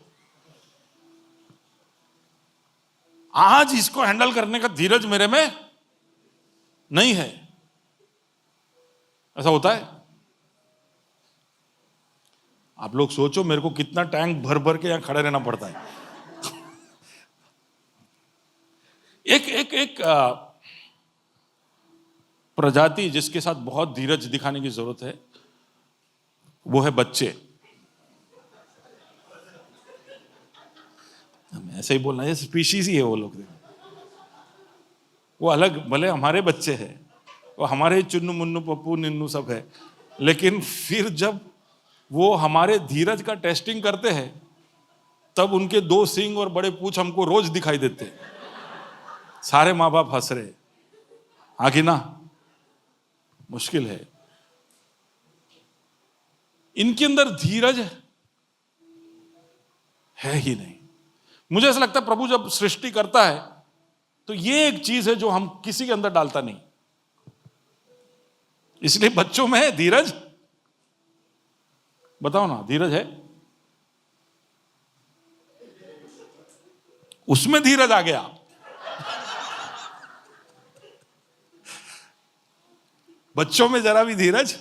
आज इसको हैंडल करने का धीरज मेरे में नहीं है। ऐसा होता है। आप लोग सोचो, मेरे को कितना टैंक भर भर के यहां खड़े रहना पड़ता है। एक प्रजाति जिसके साथ बहुत धीरज दिखाने की जरूरत है वो है बच्चे। ऐसे ही बोलना है, स्पीशीज ही है वो लोग। वो अलग, भले हमारे बच्चे हैं, वो हमारे चुन्नू मुन्नू पप्पू निन्नू सब है, लेकिन फिर जब वो हमारे धीरज का टेस्टिंग करते हैं तब उनके 2 सींग और बड़े पूंछ हमको रोज दिखाई देते हैं। सारे माँ बाप हंस रहे, हाँ कि ना? मुश्किल है। इनके अंदर धीरज है ही नहीं। मुझे ऐसा लगता है प्रभु जब सृष्टि करता है तो ये एक चीज है जो हम किसी के अंदर डालता नहीं, इसलिए बच्चों में है धीरज। बताओ ना, धीरज है, उसमें धीरज आ गया। बच्चों में जरा भी धीरज,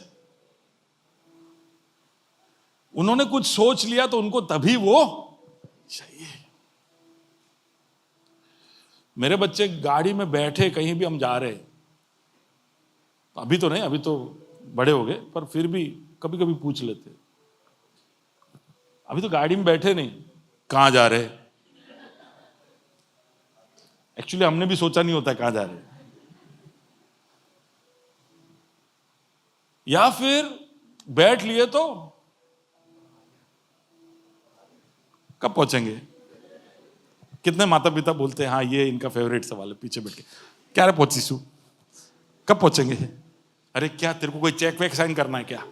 उन्होंने कुछ सोच लिया तो उनको तभी वो चाहिए। मेरे बच्चे गाड़ी में बैठे कहीं भी हम जा रहे, अभी तो नहीं, अभी तो बड़े हो गए, पर फिर भी कभी कभी पूछ लेते, अभी तो गाड़ी में बैठे नहीं, कहां जा रहे? एक्चुअली हमने भी सोचा नहीं होता कहां जा रहे। या फिर बैठ लिए तो कब पहुंचेंगे? कितने माता पिता बोलते हैं, हाँ ये इनका फेवरेट सवाल है, पीछे बैठ के, क्या रे पहुंचीसू, कब पहुंचेंगे? अरे क्या तेरे को कोई चेक वेक साइन करना है क्या?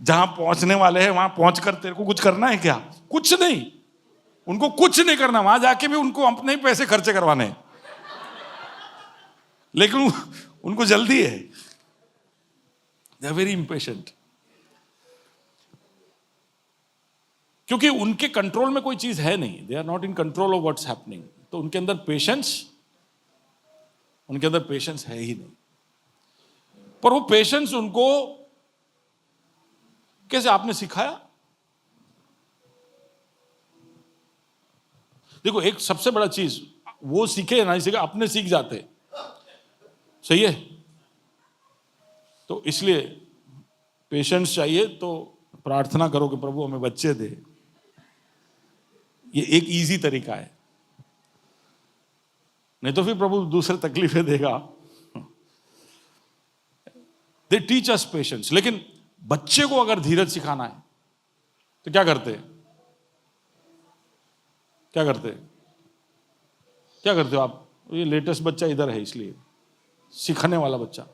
जहां पहुंचने वाले हैं वहां पहुंचकर तेरे को कुछ करना है क्या? कुछ नहीं, उनको कुछ नहीं करना। वहां जाके भी उनको अपने ही पैसे खर्चे करवाने हैं, लेकिन उनको जल्दी है। दे आर वेरी इंपेशेंट, क्योंकि उनके कंट्रोल में कोई चीज है नहीं। They are not in control of what's happening. तो उनके अंदर पेशेंस है ही नहीं। पर वो पेशेंस उनको कैसे आपने सिखाया? देखो, एक सबसे बड़ा चीज, वो सीखे ना सीखे, अपने सीख जाते। सही है? तो इसलिए पेशेंस चाहिए। तो प्रार्थना करो कि प्रभु हमें बच्चे दे। ये एक इजी तरीका है, नहीं तो फिर प्रभु दूसरे तकलीफें देगा। They teach us patience. लेकिन बच्चे को अगर धीरज सिखाना है तो क्या करते? क्या करते हो आप? ये लेटेस्ट बच्चा इधर है इसलिए सीखने वाला बच्चा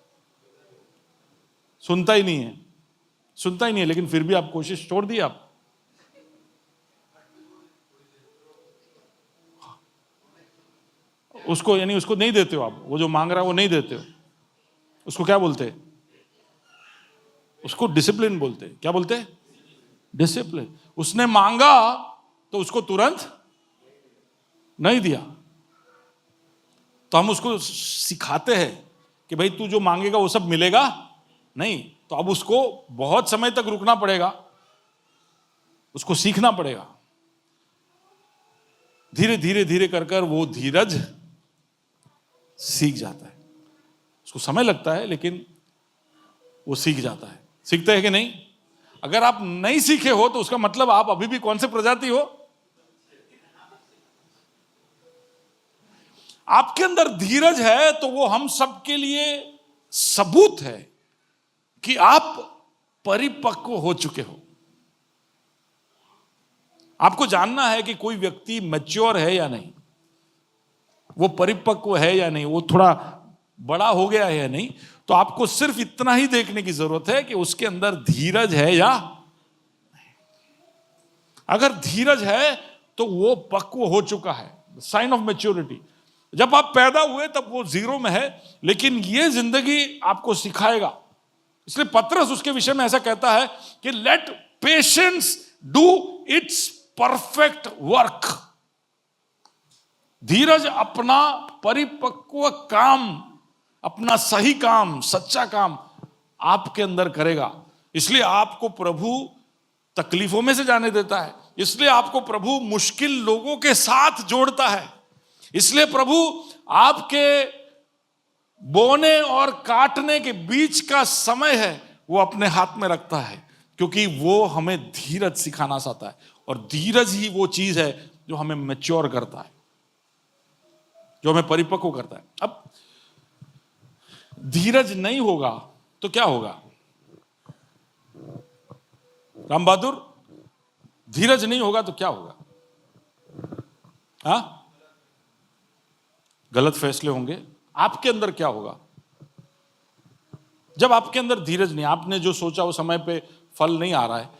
सुनता ही नहीं है, लेकिन फिर भी आप कोशिश छोड़ दी आप। उसको यानी उसको नहीं देते हो आप, वो जो मांग रहा है वो नहीं देते हो। उसको क्या बोलते हैं? उसको डिसिप्लिन बोलते हैं। क्या बोलते हैं? डिसिप्लिन। उसने मांगा तो उसको तुरंत नहीं दिया, तो हम उसको सिखाते हैं कि भाई तू जो मांगेगा वो सब मिलेगा नहीं। तो अब उसको बहुत समय तक रुकना पड़ेगा, उसको सीखना पड़ेगा। धीरे धीरे धीरे कर कर वो धीरज सीख जाता है। उसको समय लगता है लेकिन वो सीख जाता है। सीखते हैं कि नहीं? अगर आप नहीं सीखे हो तो उसका मतलब आप अभी भी कौन से प्रजाति हो? आपके अंदर धीरज है तो वो हम सबके लिए सबूत है कि आप परिपक्व हो चुके हो। आपको जानना है कि कोई व्यक्ति मैच्योर है या नहीं, वो परिपक्व है या नहीं, वो थोड़ा बड़ा हो गया है या नहीं। तो आपको सिर्फ इतना ही देखने की जरूरत है कि उसके अंदर धीरज है या नहीं। अगर धीरज है तो वो पक्व हो चुका है, साइन ऑफ मैच्योरिटी। जब आप पैदा हुए तब वो जीरो में है, लेकिन ये जिंदगी आपको सिखाएगा। इसलिए पतरस उसके विषय में ऐसा कहता है कि let patience do its perfect work. धीरज अपना परिपक्व काम, अपना सही काम, सच्चा काम आपके अंदर करेगा। इसलिए आपको प्रभु तकलीफों में से जाने देता है, इसलिए आपको प्रभु मुश्किल लोगों के साथ जोड़ता है, इसलिए प्रभु आपके बोने और काटने के बीच का समय है वो अपने हाथ में रखता है, क्योंकि वो हमें धीरज सिखाना चाहता है। और धीरज ही वो चीज है जो हमें मैच्योर करता है, जो हमें परिपक्व करता है। अब धीरज नहीं होगा तो क्या होगा? राम बहादुर, धीरज नहीं होगा तो क्या होगा? हाँ, गलत फैसले होंगे। आपके अंदर क्या होगा जब आपके अंदर धीरज नहीं? आपने जो सोचा वो समय पे फल नहीं आ रहा है,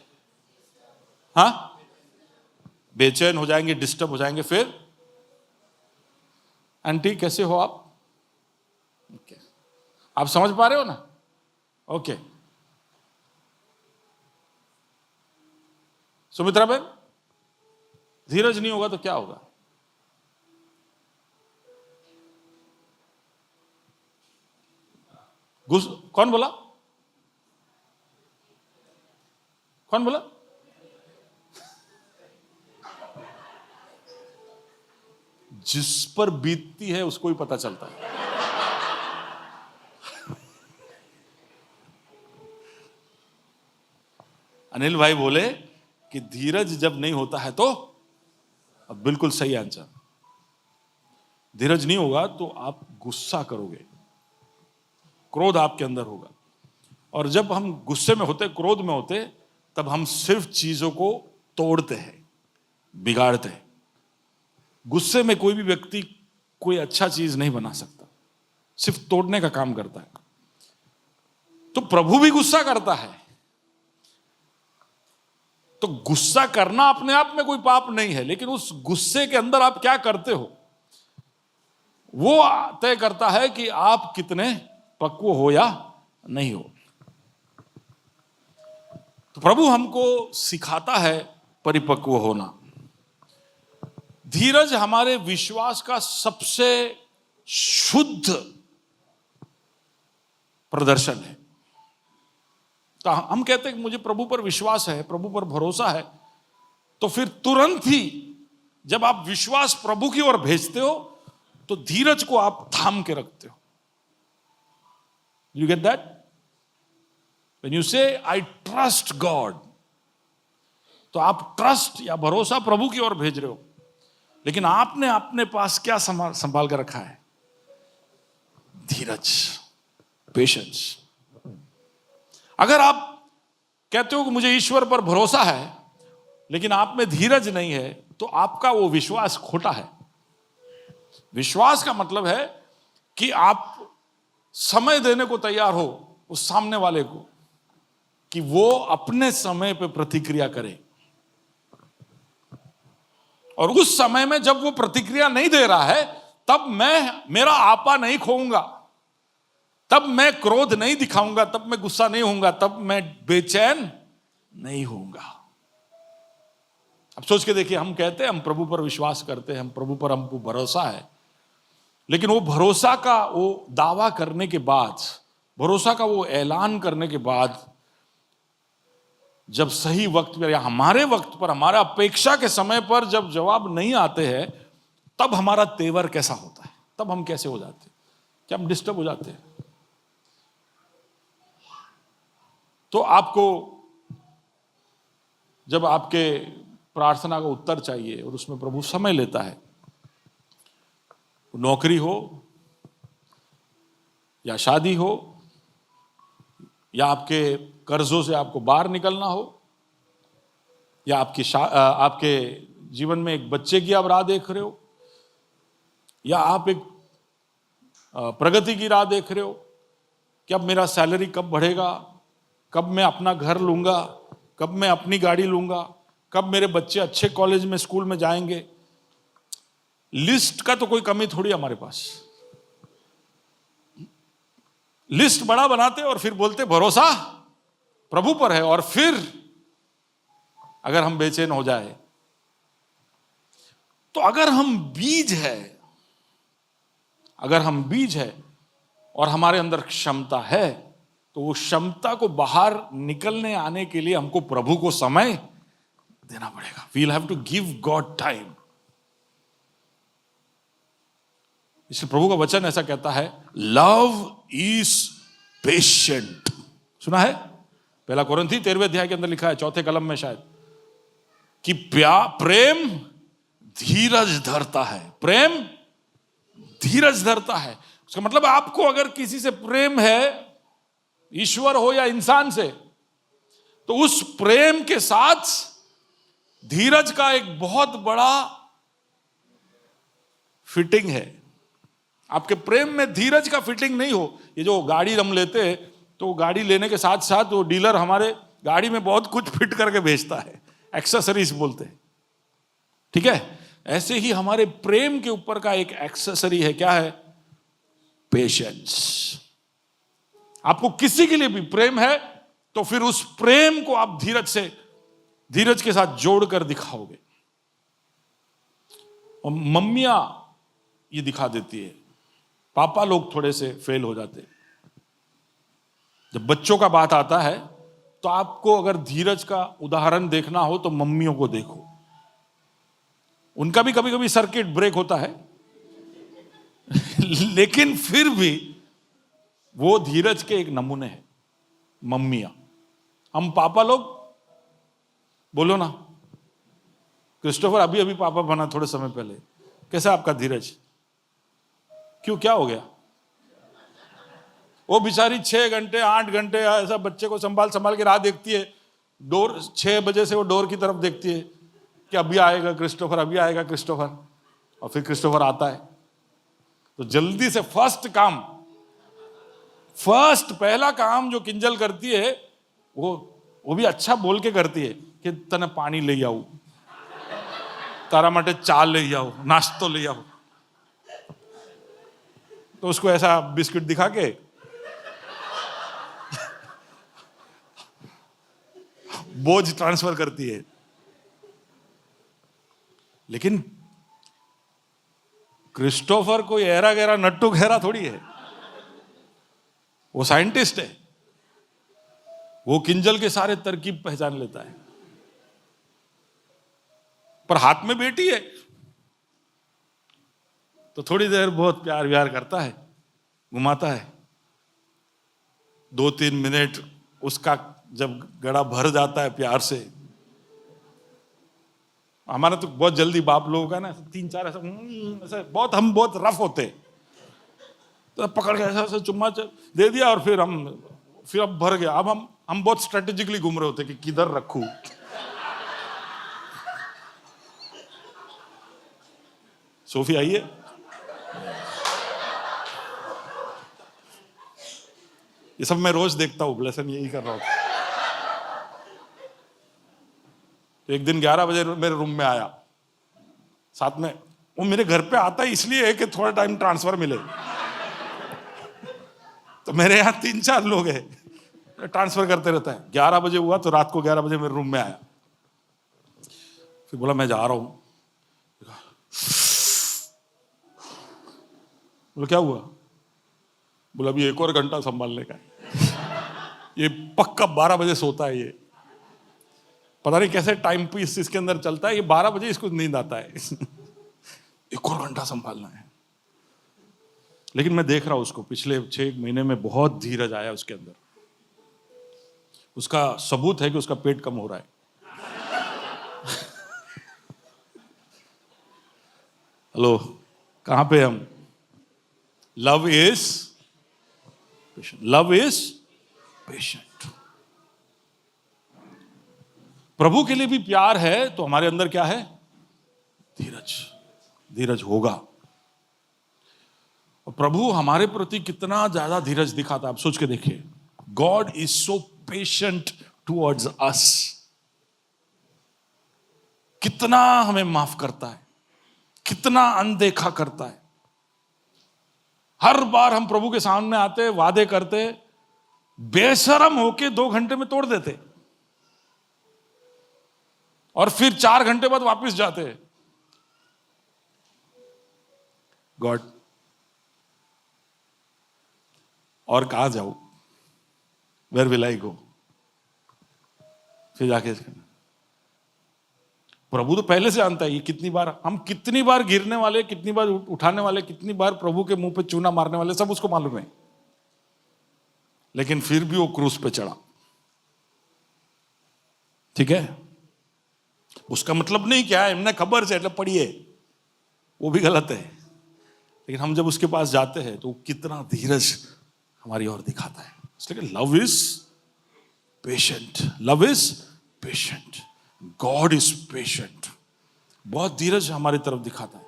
हाँ, बेचैन हो जाएंगे, डिस्टर्ब हो जाएंगे। फिर आंटी कैसे हो आप? ओके, आप समझ पा रहे हो ना? ओके, सुमित्रा बहन, धीरज नहीं होगा तो क्या होगा? कौन बोला? कौन बोला? जिस पर बीतती है उसको ही पता चलता है। अनिल भाई बोले कि धीरज जब नहीं होता है तो, अब बिल्कुल सही आंसर। धीरज नहीं होगा तो आप गुस्सा करोगे, क्रोध आपके अंदर होगा। और जब हम गुस्से में होते, क्रोध में होते, तब हम सिर्फ चीजों को तोड़ते हैं, बिगाड़ते हैं। गुस्से में कोई भी व्यक्ति कोई अच्छा चीज नहीं बना सकता, सिर्फ तोड़ने का काम करता है। तो प्रभु भी गुस्सा करता है। तो गुस्सा करना अपने आप में कोई पाप नहीं है, लेकिन उस गुस्से के अंदर आप क्या करते हो वो तय करता है कि आप कितने पक्व हो या नहीं हो। तो प्रभु हमको सिखाता है परिपक्व होना। धीरज हमारे विश्वास का सबसे शुद्ध प्रदर्शन है। तो हम कहते हैं कि मुझे प्रभु पर विश्वास है, प्रभु पर भरोसा है, तो फिर तुरंत ही जब आप विश्वास प्रभु की ओर भेजते हो तो धीरज को आप थाम के रखते हो। You get that? When you से आई ट्रस्ट गॉड, तो आप ट्रस्ट या भरोसा प्रभु की ओर भेज रहे हो, लेकिन आपने अपने पास क्या संभाल कर रखा है? धीरज, पेशेंस। अगर आप कहते हो कि मुझे ईश्वर पर भरोसा है लेकिन आप में धीरज नहीं है, तो आपका वो विश्वास खोटा है। विश्वास का मतलब है कि आप समय देने को तैयार हो उस सामने वाले को कि वो अपने समय पे प्रतिक्रिया करे। और उस समय में जब वो प्रतिक्रिया नहीं दे रहा है, तब मेरा आपा नहीं खोऊंगा, तब मैं क्रोध नहीं दिखाऊंगा, तब मैं गुस्सा नहीं होऊंगा, तब मैं बेचैन नहीं होऊंगा। अब सोच के देखिए, हम कहते हैं हम प्रभु पर विश्वास करते हैं, हम प्रभु पर हमको भरोसा है, लेकिन वो भरोसा का वो दावा करने के बाद, भरोसा का वो ऐलान करने के बाद, जब सही वक्त पर या हमारे वक्त पर, हमारा अपेक्षा के समय पर जब जवाब नहीं आते हैं, तब हमारा तेवर कैसा होता है, तब हम कैसे हो जाते हैं, क्या हम डिस्टर्ब हो जाते हैं। तो आपको जब आपके प्रार्थना का उत्तर चाहिए और उसमें प्रभु समय लेता है, नौकरी हो या शादी हो या आपके कर्जों से आपको बाहर निकलना हो या आपके जीवन में एक बच्चे की आप राह देख रहे हो या आप एक प्रगति की राह देख रहे हो कि अब मेरा सैलरी कब बढ़ेगा, कब मैं अपना घर लूंगा, कब मैं अपनी गाड़ी लूंगा, कब मेरे बच्चे अच्छे कॉलेज में स्कूल में जाएंगे। लिस्ट का तो कोई कमी थोड़ी हमारे पास। लिस्ट बड़ा बनाते और फिर बोलते भरोसा प्रभु पर है, और फिर अगर हम बेचैन हो जाए तो अगर हम बीज है और हमारे अंदर क्षमता है, तो वो क्षमता को बाहर निकलने आने के लिए हमको प्रभु को समय देना पड़ेगा। We'll have to give God time. इसलिए प्रभु का वचन ऐसा कहता है, लव इज पेशेंट। सुना है? पहला कोरिन्थी 13वें अध्याय के अंदर लिखा है, 4थे कलम में शायद, कि प्रेम धीरज धरता है। प्रेम धीरज धरता है। उसका मतलब आपको अगर किसी से प्रेम है, ईश्वर हो या इंसान से, तो उस प्रेम के साथ धीरज का एक बहुत बड़ा फिटिंग है। आपके प्रेम में धीरज का फिटिंग नहीं हो, ये जो गाड़ी हम लेते हैं, तो गाड़ी लेने के साथ साथ वो डीलर हमारे गाड़ी में बहुत कुछ फिट करके भेजता है, एक्सेसरीज बोलते हैं, ठीक है? ऐसे ही हमारे प्रेम के ऊपर का एक एक्सेसरी है, क्या है? पेशेंस। आपको किसी के लिए भी प्रेम है तो फिर उस प्रेम को आप धीरज के साथ जोड़कर दिखाओगे। और मम्मियां ये दिखा देती है, पापा लोग थोड़े से फेल हो जाते। जब बच्चों का बात आता है तो आपको अगर धीरज का उदाहरण देखना हो तो मम्मियों को देखो। उनका भी कभी कभी सर्किट ब्रेक होता है लेकिन फिर भी वो धीरज के एक नमूने हैं मम्मियां। हम पापा लोग, बोलो ना, क्रिस्टोफर अभी पापा बना थोड़े समय पहले, कैसा आपका धीरज? क्यों, क्या हो गया? वो बेचारी 6 घंटे 8 घंटे ऐसा बच्चे को संभाल के राह देखती है, डोर 6 बजे से वो डोर की तरफ देखती है कि अभी आएगा क्रिस्टोफर, अभी आएगा क्रिस्टोफर, और फिर क्रिस्टोफर आता है तो जल्दी से पहला काम जो किंजल करती है, वो भी अच्छा बोल के करती है कि तने पानी ले आओ, तारा माटे चा ले आओ, नाश्तो ले आओ। तो उसको ऐसा बिस्किट दिखा के बोझ ट्रांसफर करती है। लेकिन क्रिस्टोफर कोई ऐरा गहरा नट्टू गहरा थोड़ी है, वो साइंटिस्ट है, वो किंजल के सारे तरकीब पहचान लेता है। पर हाथ में बेटी है तो थोड़ी देर बहुत प्यार व्यार करता है, घुमाता है, 2-3 मिनट उसका जब गड़ा भर जाता है प्यार से। हमारा तो बहुत जल्दी बाप लोगों का ना 3-4 ऐसा बहुत, हम बहुत रफ होते, तो पकड़ के ऐसा चुम्मा दे दिया और फिर अब भर गया। अब हम बहुत स्ट्रेटेजिकली घूम रहे होते कि किधर रखूं। सोफी आइए। ये सब मैं रोज देखता हूँ, ब्लेसन यही कर रहा होता। तो एक दिन 11 बजे मेरे रूम में आया, साथ में वो मेरे घर पे आता है इसलिए है कि थोड़ा टाइम ट्रांसफर मिले। तो मेरे यहाँ 3-4 लोग हैं, ट्रांसफर करते रहता है। 11 बजे हुआ तो रात को 11 बजे मेरे रूम में आया, फिर बोला मैं जा रहा हूं। बोला क्या हुआ? बोला अभी 1 और घंटा संभालने का है। ये पक्का 12 बजे सोता है, ये पता नहीं कैसे टाइम पीस इसके अंदर चलता है, ये 12 बजे इसको नींद आता है। 1 और घंटा संभालना है। लेकिन मैं देख रहा हूं उसको, पिछले 6 महीने में बहुत धीरज आया उसके अंदर। उसका सबूत है कि उसका पेट कम हो रहा है। हेलो, कहां पे हम? Love is patient, love is patient. प्रभु के लिए भी प्यार है तो हमारे अंदर क्या है? धीरज। धीरज होगा। और प्रभु हमारे प्रति कितना ज्यादा धीरज दिखाता है, आप सोच के देखिए। God is so patient towards अस। कितना हमें माफ करता है, कितना अनदेखा करता है। हर बार हम प्रभु के सामने आते, वादे करते, बेशरम होके 2 घंटे में तोड़ देते और फिर 4 घंटे बाद वापस जाते। गॉड, और कहां जाऊं? वेयर विल आई गो? फिर जाके प्रभु तो पहले से जानता है ये कितनी बार हम कितनी बार गिरने वाले, कितनी बार उठाने वाले, कितनी बार प्रभु के मुंह पे चूना मारने वाले, सब उसको मालूम है। लेकिन फिर भी वो क्रूस पे चढ़ा। ठीक है, उसका मतलब नहीं क्या है हमने खबर से मतलब पढ़ी है, वो भी गलत है। लेकिन हम जब उसके पास जाते हैं तो वो कितना धीरज हमारी ओर दिखाता है। इसलिए love is patient, love is patient, God is patient. बहुत धीरज हमारी तरफ दिखाता है।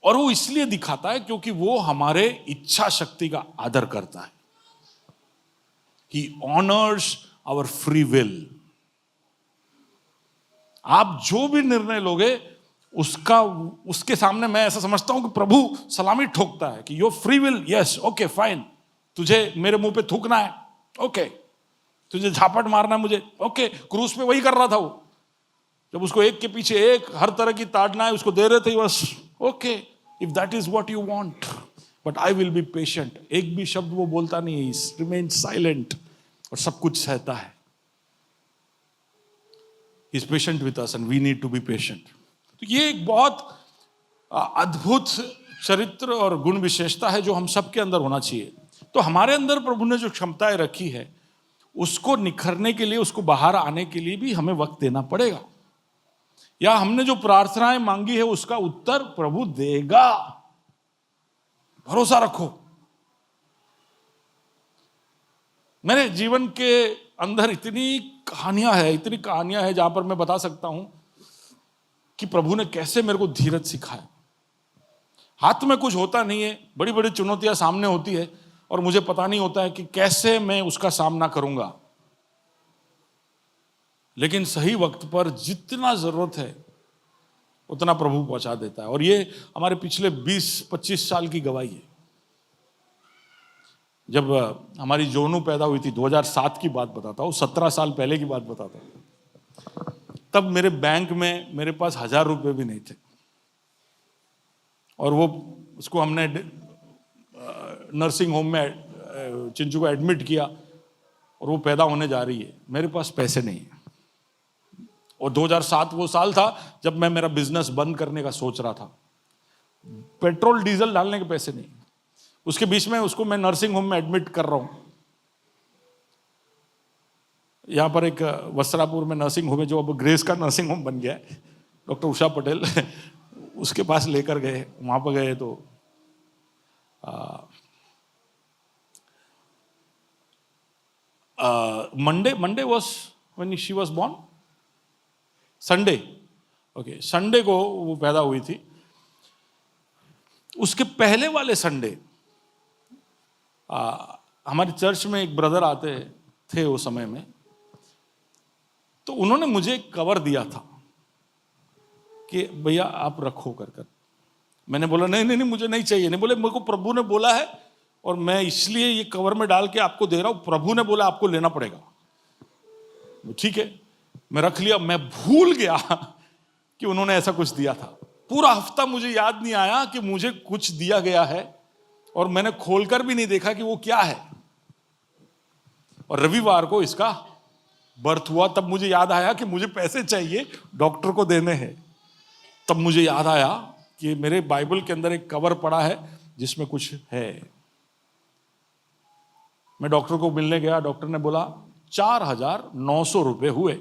और वो इसलिए दिखाता है क्योंकि वो हमारे इच्छा शक्ति का आदर करता है। He honors our free will। आप जो भी निर्णय लोगे उसके सामने मैं ऐसा समझता हूं कि प्रभु सलामी ठोकता है कि your free will, yes okay fine. तुझे मेरे मुंह पे थूकना है, ओके। तुझे झापट मारना है मुझे, ओके। क्रूस पे वही कर रहा था वो, जब उसको एक के पीछे एक हर तरह की ताड़ना है उसको दे रहे थे, बस okay, if that is what you want, but I will be patient. एक भी शब्द वो बोलता नहीं है, रिमेन साइलेंट और सब कुछ सहता है। He is patient with us and we need to be patient. तो ये एक बहुत अद्भुत चरित्र और गुण विशेषता है जो हम सबके अंदर होना चाहिए। तो हमारे अंदर प्रभु ने जो क्षमताएं रखी है उसको निखरने के लिए, उसको बाहर आने के लिए भी हमें वक्त देना पड़ेगा। या हमने जो प्रार्थनाएं मांगी है उसका उत्तर प्रभु देगा, भरोसा रखो। मेरे जीवन के अंदर इतनी कहानियां हैं जहां पर मैं बता सकता हूं कि प्रभु ने कैसे मेरे को धीरज सिखाया। हाथ में कुछ होता नहीं है, बड़ी बड़ी चुनौतियां सामने होती है और मुझे पता नहीं होता है कि कैसे मैं उसका सामना करूंगा। लेकिन सही वक्त पर जितना जरूरत है उतना प्रभु पहुंचा देता है। और ये हमारे पिछले 20-25 साल की गवाही है। जब हमारी जोनू पैदा हुई थी, 2007 की बात बताता हूँ, 17 साल पहले की बात बताता हूँ। तब मेरे बैंक में मेरे पास 1000 रुपये भी नहीं थे और वो उसको हमने नर्सिंग होम में चिंचू को एडमिट किया और वो पैदा होने जा रही है। मेरे पास पैसे नहीं है और 2007 वो साल था जब मैं मेरा बिजनेस बंद करने का सोच रहा था। पेट्रोल डीजल डालने के पैसे नहीं। उसके बीच में उसको मैं नर्सिंग होम में एडमिट कर रहा हूं। यहां पर एक वस्त्रापुर में नर्सिंग होम है जो अब ग्रेस का नर्सिंग होम बन गया है, डॉक्टर उषा पटेल उसके पास लेकर गए। वहां पर गए तो Monday was when she was born, Sunday, okay, Sunday को वो पैदा हुई थी। उसके पहले वाले संडे हमारे चर्च में एक ब्रदर आते थे उस समय में, तो उन्होंने मुझे एक कवर दिया था कि भैया आप रखो कर। मैंने बोला नहीं नहीं नहीं, मुझे नहीं चाहिए। नहीं, बोले मेरे को प्रभु ने बोला है और मैं इसलिए ये कवर में डाल के आपको दे रहा हूं, प्रभु ने बोला आपको लेना पड़ेगा। ठीक है, मैं रख लिया। मैं भूल गया कि उन्होंने ऐसा कुछ दिया था। पूरा हफ्ता मुझे याद नहीं आया कि मुझे कुछ दिया गया है, और मैंने खोलकर भी नहीं देखा कि वो क्या है। और रविवार को इसका बर्थ हुआ, तब मुझे याद आया कि मुझे पैसे चाहिए, डॉक्टर को देने हैं। तब मुझे याद आया कि मेरे बाइबल के अंदर एक कवर पड़ा है जिसमें कुछ है। मैं डॉक्टर को मिलने गया, डॉक्टर ने बोला 4,900 रुपए हुए।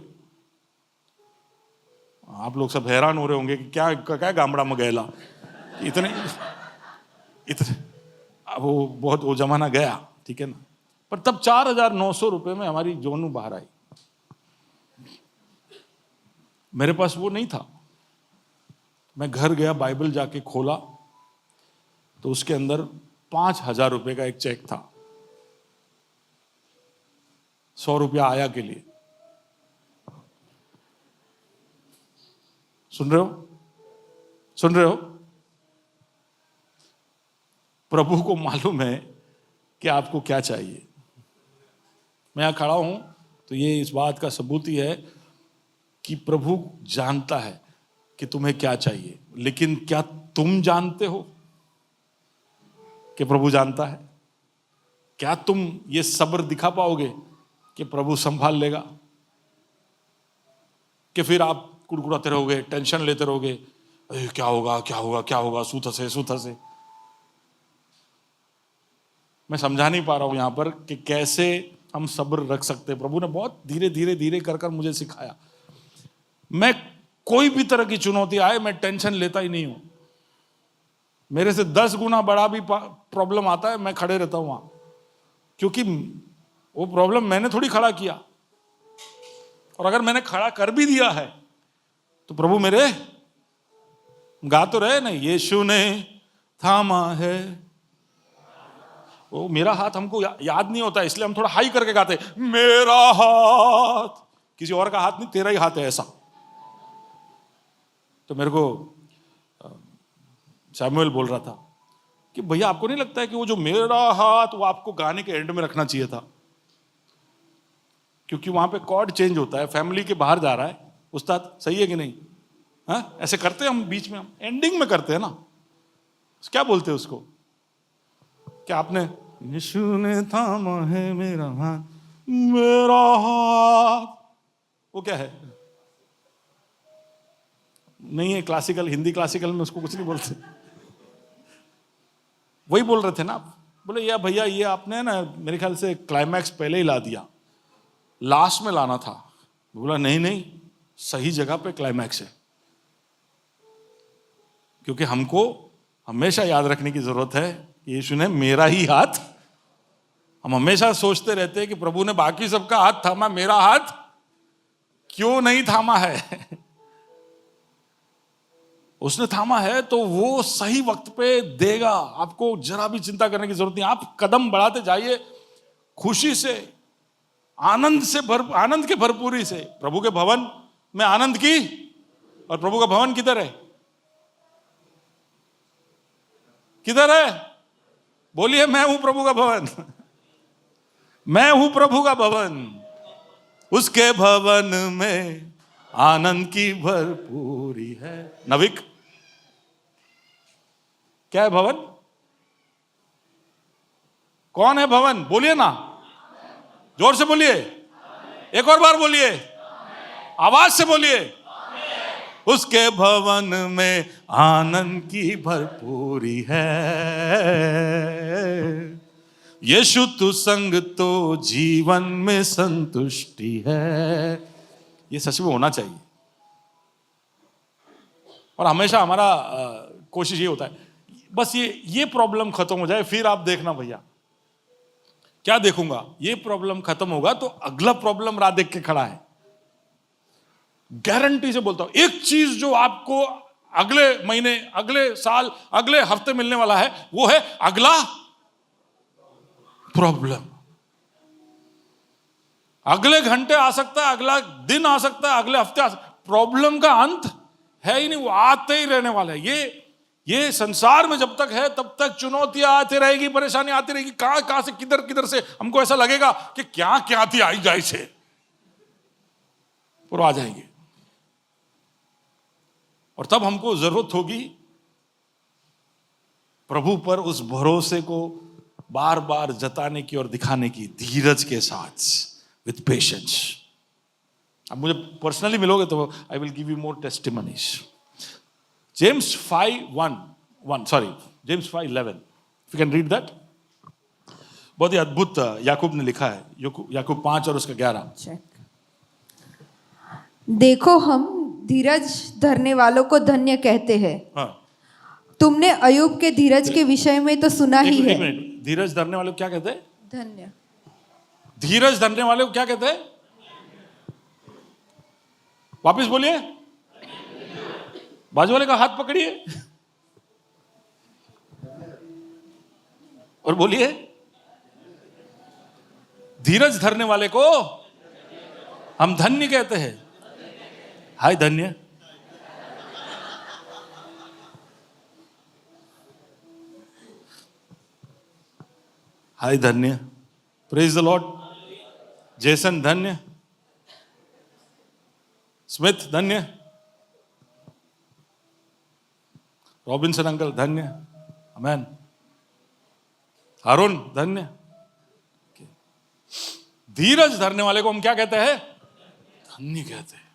आप लोग सब हैरान हो रहे होंगे कि क्या क्या गामड़ा में गैला इतने। अब वो जमाना गया, ठीक है ना। पर तब 4,900 रुपए में हमारी जोनू बाहर आई। मेरे पास वो नहीं था। मैं घर गया, बाइबल जाके खोला तो उसके अंदर 5,000 रुपए का एक चेक था। 100 रुपया आया के लिए। सुन रहे हो, सुन रहे हो? प्रभु को मालूम है कि आपको क्या चाहिए। मैं यहां खड़ा हूं तो ये इस बात का सबूत ही है कि प्रभु जानता है कि तुम्हें क्या चाहिए। लेकिन क्या तुम जानते हो कि प्रभु जानता है? क्या तुम ये सब्र दिखा पाओगे कि प्रभु संभाल लेगा? कि फिर आप कुड़कुड़ाते रहोगे, टेंशन लेते रहोगे, क्या होगा क्या होगा क्या होगा, सूत से। मैं समझा नहीं पा रहा हूं यहां पर कि कैसे हम सब्र रख सकते हैं। प्रभु ने बहुत धीरे धीरे धीरे कर मुझे सिखाया। मैं कोई भी तरह की चुनौती आए, मैं टेंशन लेता ही नहीं हूं। मेरे से 10 गुना बड़ा भी प्रॉब्लम आता है, मैं खड़े रहता हूं वहां, क्योंकि वो प्रॉब्लम मैंने थोड़ी खड़ा किया। और अगर मैंने खड़ा कर भी दिया है तो प्रभु मेरे गा तो रहे ना, यीशु ने थामा है। वो मेरा हाथ हमको याद नहीं होता, इसलिए हम थोड़ा हाई करके गाते, मेरा हाथ। किसी और का हाथ नहीं, तेरा ही हाथ है ऐसा। तो मेरे को सैमुअल बोल रहा था कि भैया आपको नहीं लगता है कि वो जो मेरा हाथ, वो आपको गाने के एंड में रखना चाहिए था, क्योंकि वहां पे कॉर्ड चेंज होता है, फैमिली के बाहर जा रहा है। उस्ताद सही है कि नहीं? हाँ, ऐसे करते हैं हम, बीच में हम एंडिंग में करते हैं ना। क्या बोलते हैं उसको? क्या आपने यीशु ने थामा है मेरा हाथ, मेरा हाथ, वो क्या है? नहीं है क्लासिकल, हिंदी क्लासिकल में उसको कुछ नहीं बोलते। वही बोल रहे थे ना आप। बोले या भैया ये आपने ना मेरे ख्याल से क्लाइमैक्स पहले ही ला दिया, लास्ट में लाना था। बोला नहीं नहीं, सही जगह पे क्लाइमैक्स है। क्योंकि हमको हमेशा याद रखने की जरूरत है कि यीशु ने मेरा ही हाथ। हम हमेशा सोचते रहते हैं कि प्रभु ने बाकी सबका हाथ थामा, मेरा हाथ क्यों नहीं थामा है? उसने थामा है तो वो सही वक्त पे देगा। आपको जरा भी चिंता करने की जरूरत नहीं। आप कदम बढ़ाते जाइए, खुशी से, आनंद के भरपूरी से। प्रभु के भवन में आनंद की, और प्रभु का भवन किधर है? किधर है? बोलिए, मैं हूं प्रभु का भवन। मैं हूं प्रभु का भवन, उसके भवन में आनंद की भरपूरी है। नविक, क्या है भवन? कौन है भवन? बोलिए ना, जोर से बोलिए, एक और बार बोलिए, आवाज से बोलिए। उसके भवन में आनंद की भरपूरी है। यीशु तू संग तो जीवन में संतुष्टि है। ये सच में होना चाहिए। और हमेशा हमारा कोशिश ये होता है, बस ये प्रॉब्लम खत्म हो जाए, फिर आप देखना भैया। क्या देखूंगा? ये प्रॉब्लम खत्म होगा तो अगला प्रॉब्लम राह देख के खड़ा है। गारंटी से बोलता हूं, एक चीज जो आपको अगले महीने, अगले साल, अगले हफ्ते मिलने वाला है, वो है अगला प्रॉब्लम। अगले घंटे आ सकता है, अगला दिन आ सकता है, अगले हफ्ते आ सकता है, प्रॉब्लम का अंत है ही नहीं, वो आते ही रहने वाला है। ये संसार में जब तक है तब तक चुनौतियां आती रहेगी, परेशानी आती रहेगी, कहां से किधर किधर से हमको ऐसा लगेगा कि क्या थी आई जाए से और आ जाएंगे। और तब हमको जरूरत होगी प्रभु पर उस भरोसे को बार बार जताने की और दिखाने की, धीरज के साथ, विथ पेशेंस। अब मुझे पर्सनली मिलोगे तो I will give you more testimonies. James 5:11 if you can read that. बहुत ही अद्भुत याकूब ने लिखा है, याकूब 5 और उसका 11। देखो हम धीरज धरने वालों को धन्य कहते हैं। हाँ। तुमने अय्यूब के धीरज के विषय में तो सुना ही है। धीरज धरने वाले को क्या कहते हैं? धन्य। धीरज धरने वाले को क्या कहते हैं? वापिस बोलिए, बाजू वाले का हाथ पकड़िए और बोलिए, धीरज धरने वाले को हम धन्य कहते हैं। हाय धन्य। हाय धन्य। Praise the Lord. जेसन धन्य। स्मिथ धन्य। रॉबिन्सन अंकल धन्य। आमेन। अरुण धन्य। धीरज धरने वाले को हम क्या कहते हैं? धन्य कहते हैं।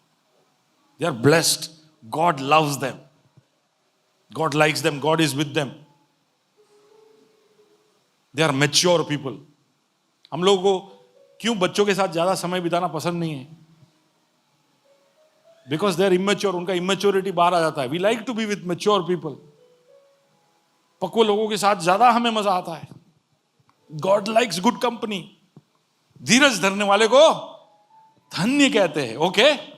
They are blessed. God loves them. God likes them. God is with them. They are mature people. हम लोगों को क्यों बच्चों के साथ ज्यादा समय बिताना पसंद नहीं है? Because they are immature. उनका immaturity बाहर आ जाता है. We like to be with mature people. पक्के लोगों के साथ ज्यादा हमें मजा आता है. God likes good company. धीरज धरने वाले को धन्य कहते हैं. ओके?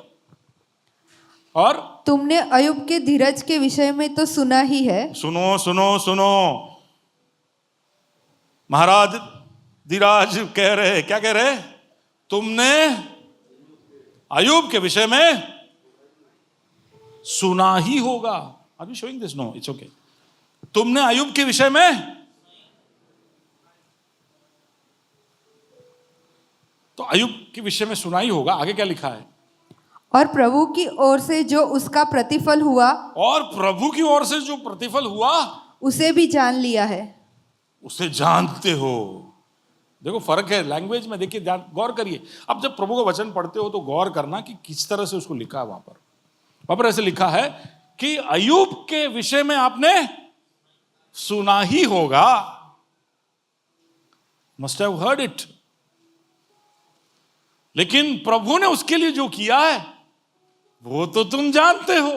और तुमने अय्यूब के धीरज के विषय में तो सुना ही है। सुनो सुनो सुनो, महाराज धीरज कह रहे, क्या कह रहे? तुमने अय्यूब के विषय में सुना ही होगा। Are you showing this? No, it's okay. तुमने अय्यूब के विषय में, तो अय्यूब के विषय में सुना ही होगा। आगे क्या लिखा है? और प्रभु की ओर से जो उसका प्रतिफल हुआ, और प्रभु की ओर से जो प्रतिफल हुआ उसे भी जान लिया है। उसे जानते हो। देखो फर्क है लैंग्वेज में। देखिए, गौर करिए। अब जब प्रभु का वचन पढ़ते हो तो गौर करना कि किस तरह से उसको लिखा है। वहां पर ऐसे लिखा है कि अय्यूब के विषय में आपने सुना ही होगा। Must have heard it. लेकिन प्रभु ने उसके लिए जो किया है वो तो तुम जानते हो।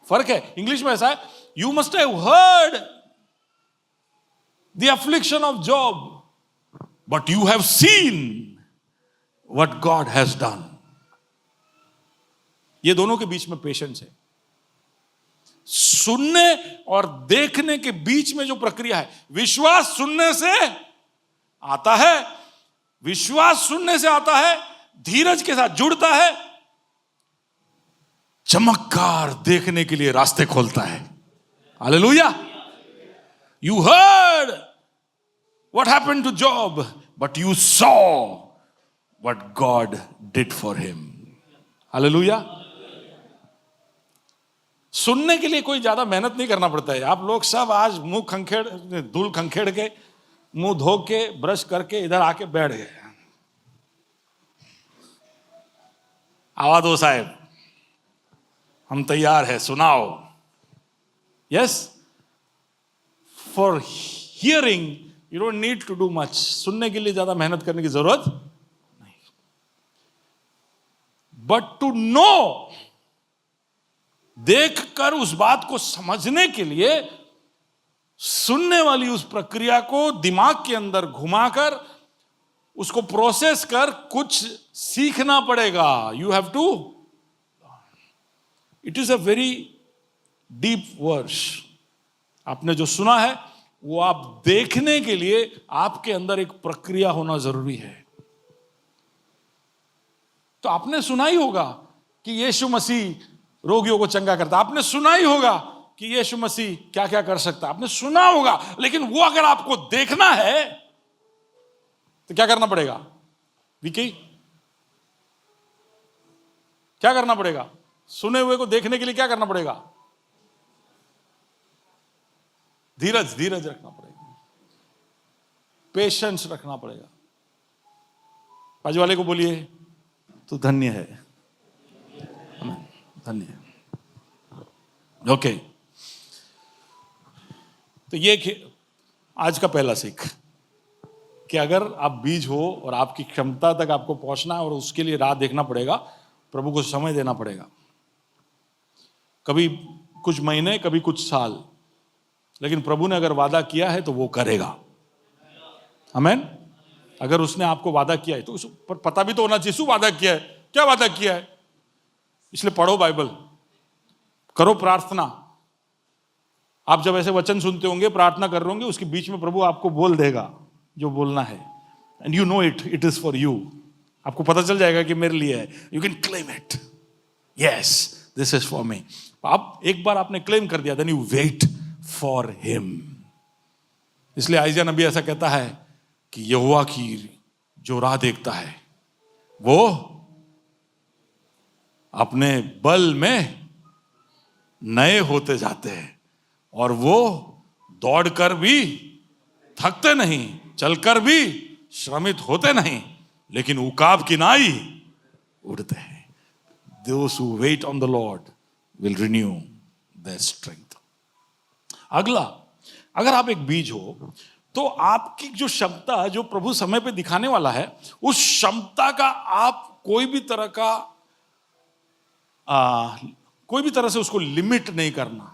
फर्क है। इंग्लिश में ऐसा है, you must have heard the affliction of job, but you have seen what God has done. ये दोनों के बीच में पेशेंस है। सुनने और देखने के बीच में जो प्रक्रिया है, विश्वास सुनने से आता है, विश्वास सुनने से आता है, धीरज के साथ जुड़ता है, चमत्कार देखने के लिए रास्ते खोलता है। Hallelujah. You heard what happened to Job, but you saw what God did for him. Hallelujah. सुनने के लिए कोई ज्यादा मेहनत नहीं करना पड़ता है। आप लोग सब आज मुंह खंखेड़, धूल खंखेड़ के, मुंह धो के, ब्रश करके इधर आके बैठ गए। आवा दो साहब, हम तैयार है, सुनाओ। Yes, for hearing you don't need to do much. सुनने के लिए ज्यादा मेहनत करने की जरूरत नहीं। बट टू नो, देखकर उस बात को समझने के लिए सुनने वाली उस प्रक्रिया को दिमाग के अंदर घुमाकर उसको प्रोसेस कर कुछ सीखना पड़ेगा। You have to, it is a very deep verse. आपने जो सुना है वो आप देखने के लिए आपके अंदर एक प्रक्रिया होना जरूरी है। तो आपने सुना ही होगा कि यीशु मसीह रोगियों को चंगा करता, आपने सुना ही होगा कि यीशु मसीह क्या क्या कर सकता, आपने सुना होगा, लेकिन वो अगर आपको देखना है तो क्या करना पड़ेगा? विकी, क्या करना पड़ेगा? सुने हुए को देखने के लिए क्या करना पड़ेगा? धीरज, धीरज रखना पड़ेगा, पेशेंस रखना पड़ेगा। बाजू वाले को बोलिए, तू धन्य है, धन्य है। ओके, तो ये आज का पहला सीख कि अगर आप बीज हो और आपकी क्षमता तक आपको पहुंचना है और उसके लिए राह देखना पड़ेगा, प्रभु को समय देना पड़ेगा, कभी कुछ महीने, कभी कुछ साल, लेकिन प्रभु ने अगर वादा किया है तो वो करेगा। आमीन। अगर उसने आपको वादा किया है तो उस पर पता भी तो होना चाहिए शू वादा किया है, क्या वादा किया है। इसलिए पढ़ो बाइबल, करो प्रार्थना। आप जब ऐसे वचन सुनते होंगे, प्रार्थना कर रहे होंगे, उसके बीच में प्रभु आपको बोल देगा जो बोलना है, and you know it is for you. आपको पता चल जाएगा कि मेरे लिए है, you can claim it, yes this is for me. आप एक बार आपने क्लेम कर दिया, then you wait for him. इसलिए आइज़िया नबी ऐसा कहता है कि यहोवा की जो राह देखता है वो अपने बल में नए होते जाते हैं, और वो दौड़कर भी थकते नहीं, चलकर भी श्रमित होते नहीं, लेकिन उकाब की नाई उड़ते हैं। Those who wait on the Lord will renew their strength. अगला, अगर आप एक बीज हो तो आपकी जो क्षमता जो प्रभु समय पे दिखाने वाला है, उस क्षमता का आप कोई भी तरह से उसको लिमिट नहीं करना।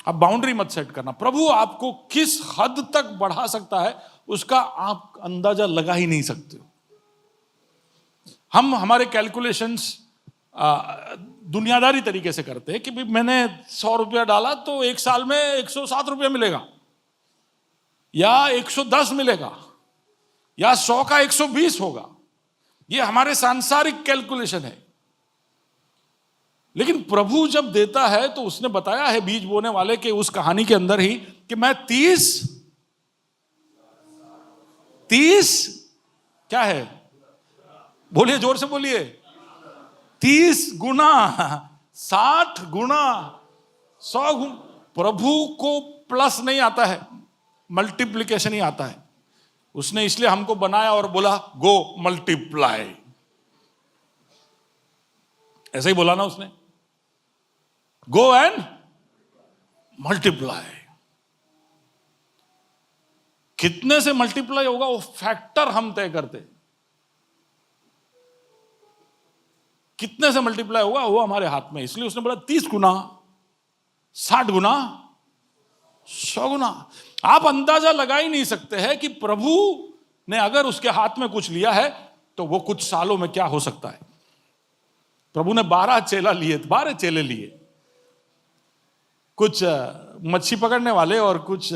आप बाउंड्री मत सेट करना। प्रभु आपको किस हद तक बढ़ा सकता है उसका आप अंदाजा लगा ही नहीं सकते हो। हम हमारे कैलकुलेशंस दुनियादारी तरीके से करते हैं कि भाई मैंने 100 रुपया डाला तो एक साल में 107 रुपया मिलेगा, या 110 मिलेगा, या 100 का 120 होगा। ये हमारे सांसारिक कैलकुलेशन है। लेकिन प्रभु जब देता है तो उसने बताया है बीज बोने वाले के उस कहानी के अंदर ही कि मैं 30 क्या है, बोलिए, जोर से बोलिए, 30 गुना, 60 गुना, 100 गुना। प्रभु को प्लस नहीं आता है, मल्टीप्लिकेशन ही आता है। उसने इसलिए हमको बनाया और बोला गो मल्टीप्लाई, ऐसा ही बोला ना उसने, गो एंड मल्टीप्लाई। कितने से मल्टीप्लाई होगा वो फैक्टर हम तय करते, कितने से मल्टीप्लाई होगा वो हमारे हाथ में। इसलिए उसने बोला 30 गुना, 60 गुना, 100 गुना। आप अंदाजा लगा ही नहीं सकते हैं कि प्रभु ने अगर उसके हाथ में कुछ लिया है तो वो कुछ सालों में क्या हो सकता है। प्रभु ने 12 चेले लिए, कुछ मच्छी पकड़ने वाले और कुछ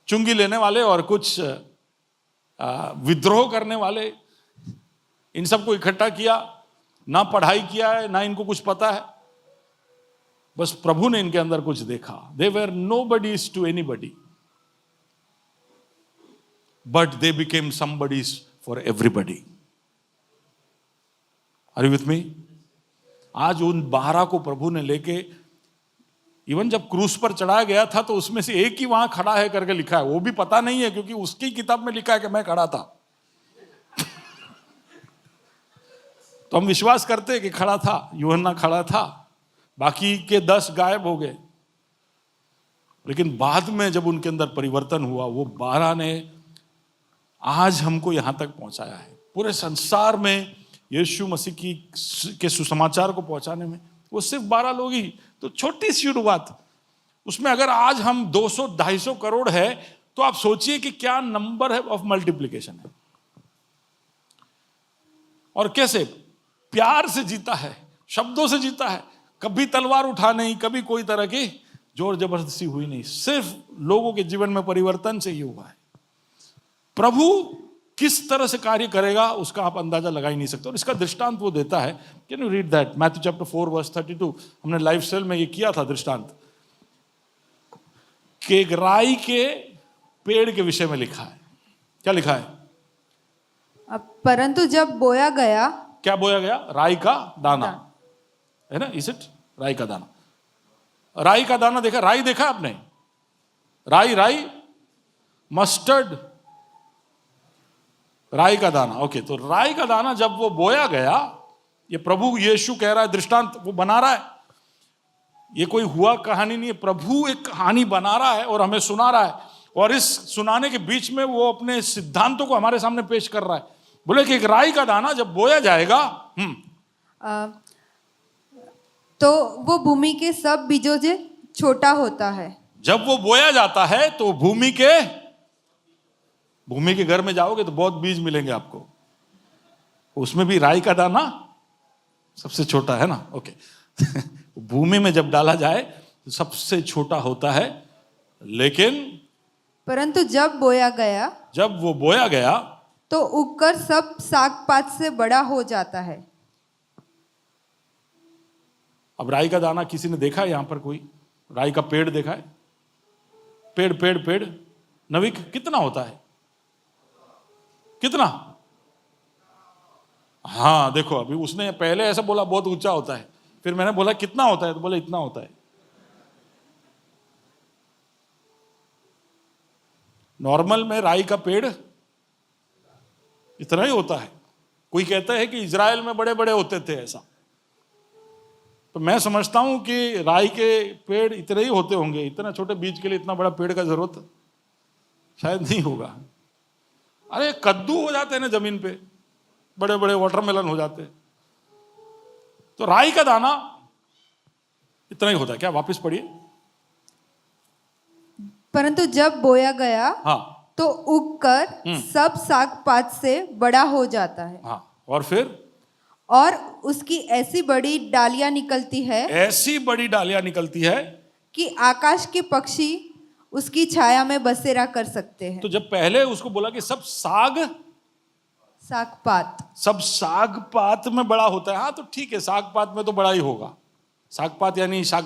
चुंगी लेने वाले और कुछ विद्रोह करने वाले। इन सबको इकट्ठा किया, ना पढ़ाई किया है, ना इनको कुछ पता है, बस प्रभु ने इनके अंदर कुछ देखा। They were nobodies to anybody, but they became somebodies for everybody. Are you with me? आज उन 12 को प्रभु ने लेके, इवन जब क्रूस पर चढ़ाया गया था तो उसमें से एक ही वहां खड़ा है करके लिखा है, वो भी पता नहीं है क्योंकि उसकी किताब में लिखा है कि मैं खड़ा था। तो हम विश्वास करते हैं कि खड़ा था, यूहन्ना खड़ा था, बाकी के 10 गायब हो गए। लेकिन बाद में जब उनके अंदर परिवर्तन हुआ, वो 12 ने आज हमको यहां तक पहुंचाया है। पूरे संसार में यीशु मसीह के सुसमाचार को पहुंचाने में वो सिर्फ 12 लोग ही। तो छोटी सी शुरुआत, उसमें अगर आज हम 200-250 करोड़ है तो आप सोचिए कि क्या नंबर है ऑफ मल्टीप्लिकेशन है, और कैसे प्यार से जीता है, शब्दों से जीता है। कभी तलवार उठा नहीं, कभी कोई तरह की जोर जबरदस्ती हुई नहीं, सिर्फ लोगों के जीवन में परिवर्तन से ही हुआ है। प्रभु किस तरह से कार्य करेगा उसका आप अंदाजा लगा ही नहीं सकते। और इसका दृष्टांत वो देता है, can you read that, Matthew chapter 4 verse 32। हमने लाइफ स्टाइल में ये किया था दृष्टांत, कि एक राई के पेड़ के विषय में लिखा है। क्या लिखा है? परंतु जब बोया गया, क्या बोया गया? राई का दाना, है ना? Is it? राई का दाना। राई का दाना देखा? राई देखा आपने? राई मस्टर्ड, राई का दाना। ओके, तो राई का दाना जब वो बोया गया, ये प्रभु यीशु कह रहा है, दृष्टांत वो बना रहा है। ये कोई हुआ कहानी नहीं है, प्रभु एक कहानी बना रहा है और हमें सुना रहा है। और इस सुनाने के बीच में वो अपने सिद्धांतों को हमारे सामने पेश कर रहा है। बोले कि एक राई का दाना जब बोया जाएगा, तो वो भूमि के सब बीजों से छोटा होता है। जब वो बोया जाता है तो भूमि के घर में जाओगे तो बहुत बीज मिलेंगे आपको, उसमें भी राई का दाना सबसे छोटा है ना। ओके भूमि में जब डाला जाए तो सबसे छोटा होता है, लेकिन परंतु जब बोया गया तो उगकर सब साग पात से बड़ा हो जाता है। अब राई का दाना किसी ने देखा है यहां पर? कोई राई का पेड़ देखा है? पेड़ नविक कितना होता है? कितना? हाँ देखो, अभी उसने पहले ऐसा बोला बहुत ऊंचा होता है, फिर मैंने बोला कितना होता है तो बोला इतना होता है। नॉर्मल में राई का पेड़ इतना ही होता है। कोई कहता है कि इजराइल में बड़े बड़े होते थे ऐसा, तो मैं समझता हूं कि राई के पेड़ इतने ही होते होंगे। इतना छोटे बीज के लिए इतना बड़ा पेड़ का जरूरत शायद नहीं होगा। अरे कद्दू हो जाते हैं ना जमीन पे, बड़े बड़े वाटरमेलन हो जाते। तो राई का दाना इतना ही होता है क्या? वापस पढ़िए। परंतु जब बोया गया, हाँ, तो उगकर सब साग पात से बड़ा हो जाता है। हाँ, और फिर और उसकी ऐसी बड़ी डालियां निकलती है कि आकाश के पक्षी उसकी छाया में बसेरा कर सकते हैं। तो जब पहले उसको बोला कि सब साग पात में बड़ा होता है, हाँ तो ठीक है, साग पात में तो बड़ा ही होगा। साग पात यानी साग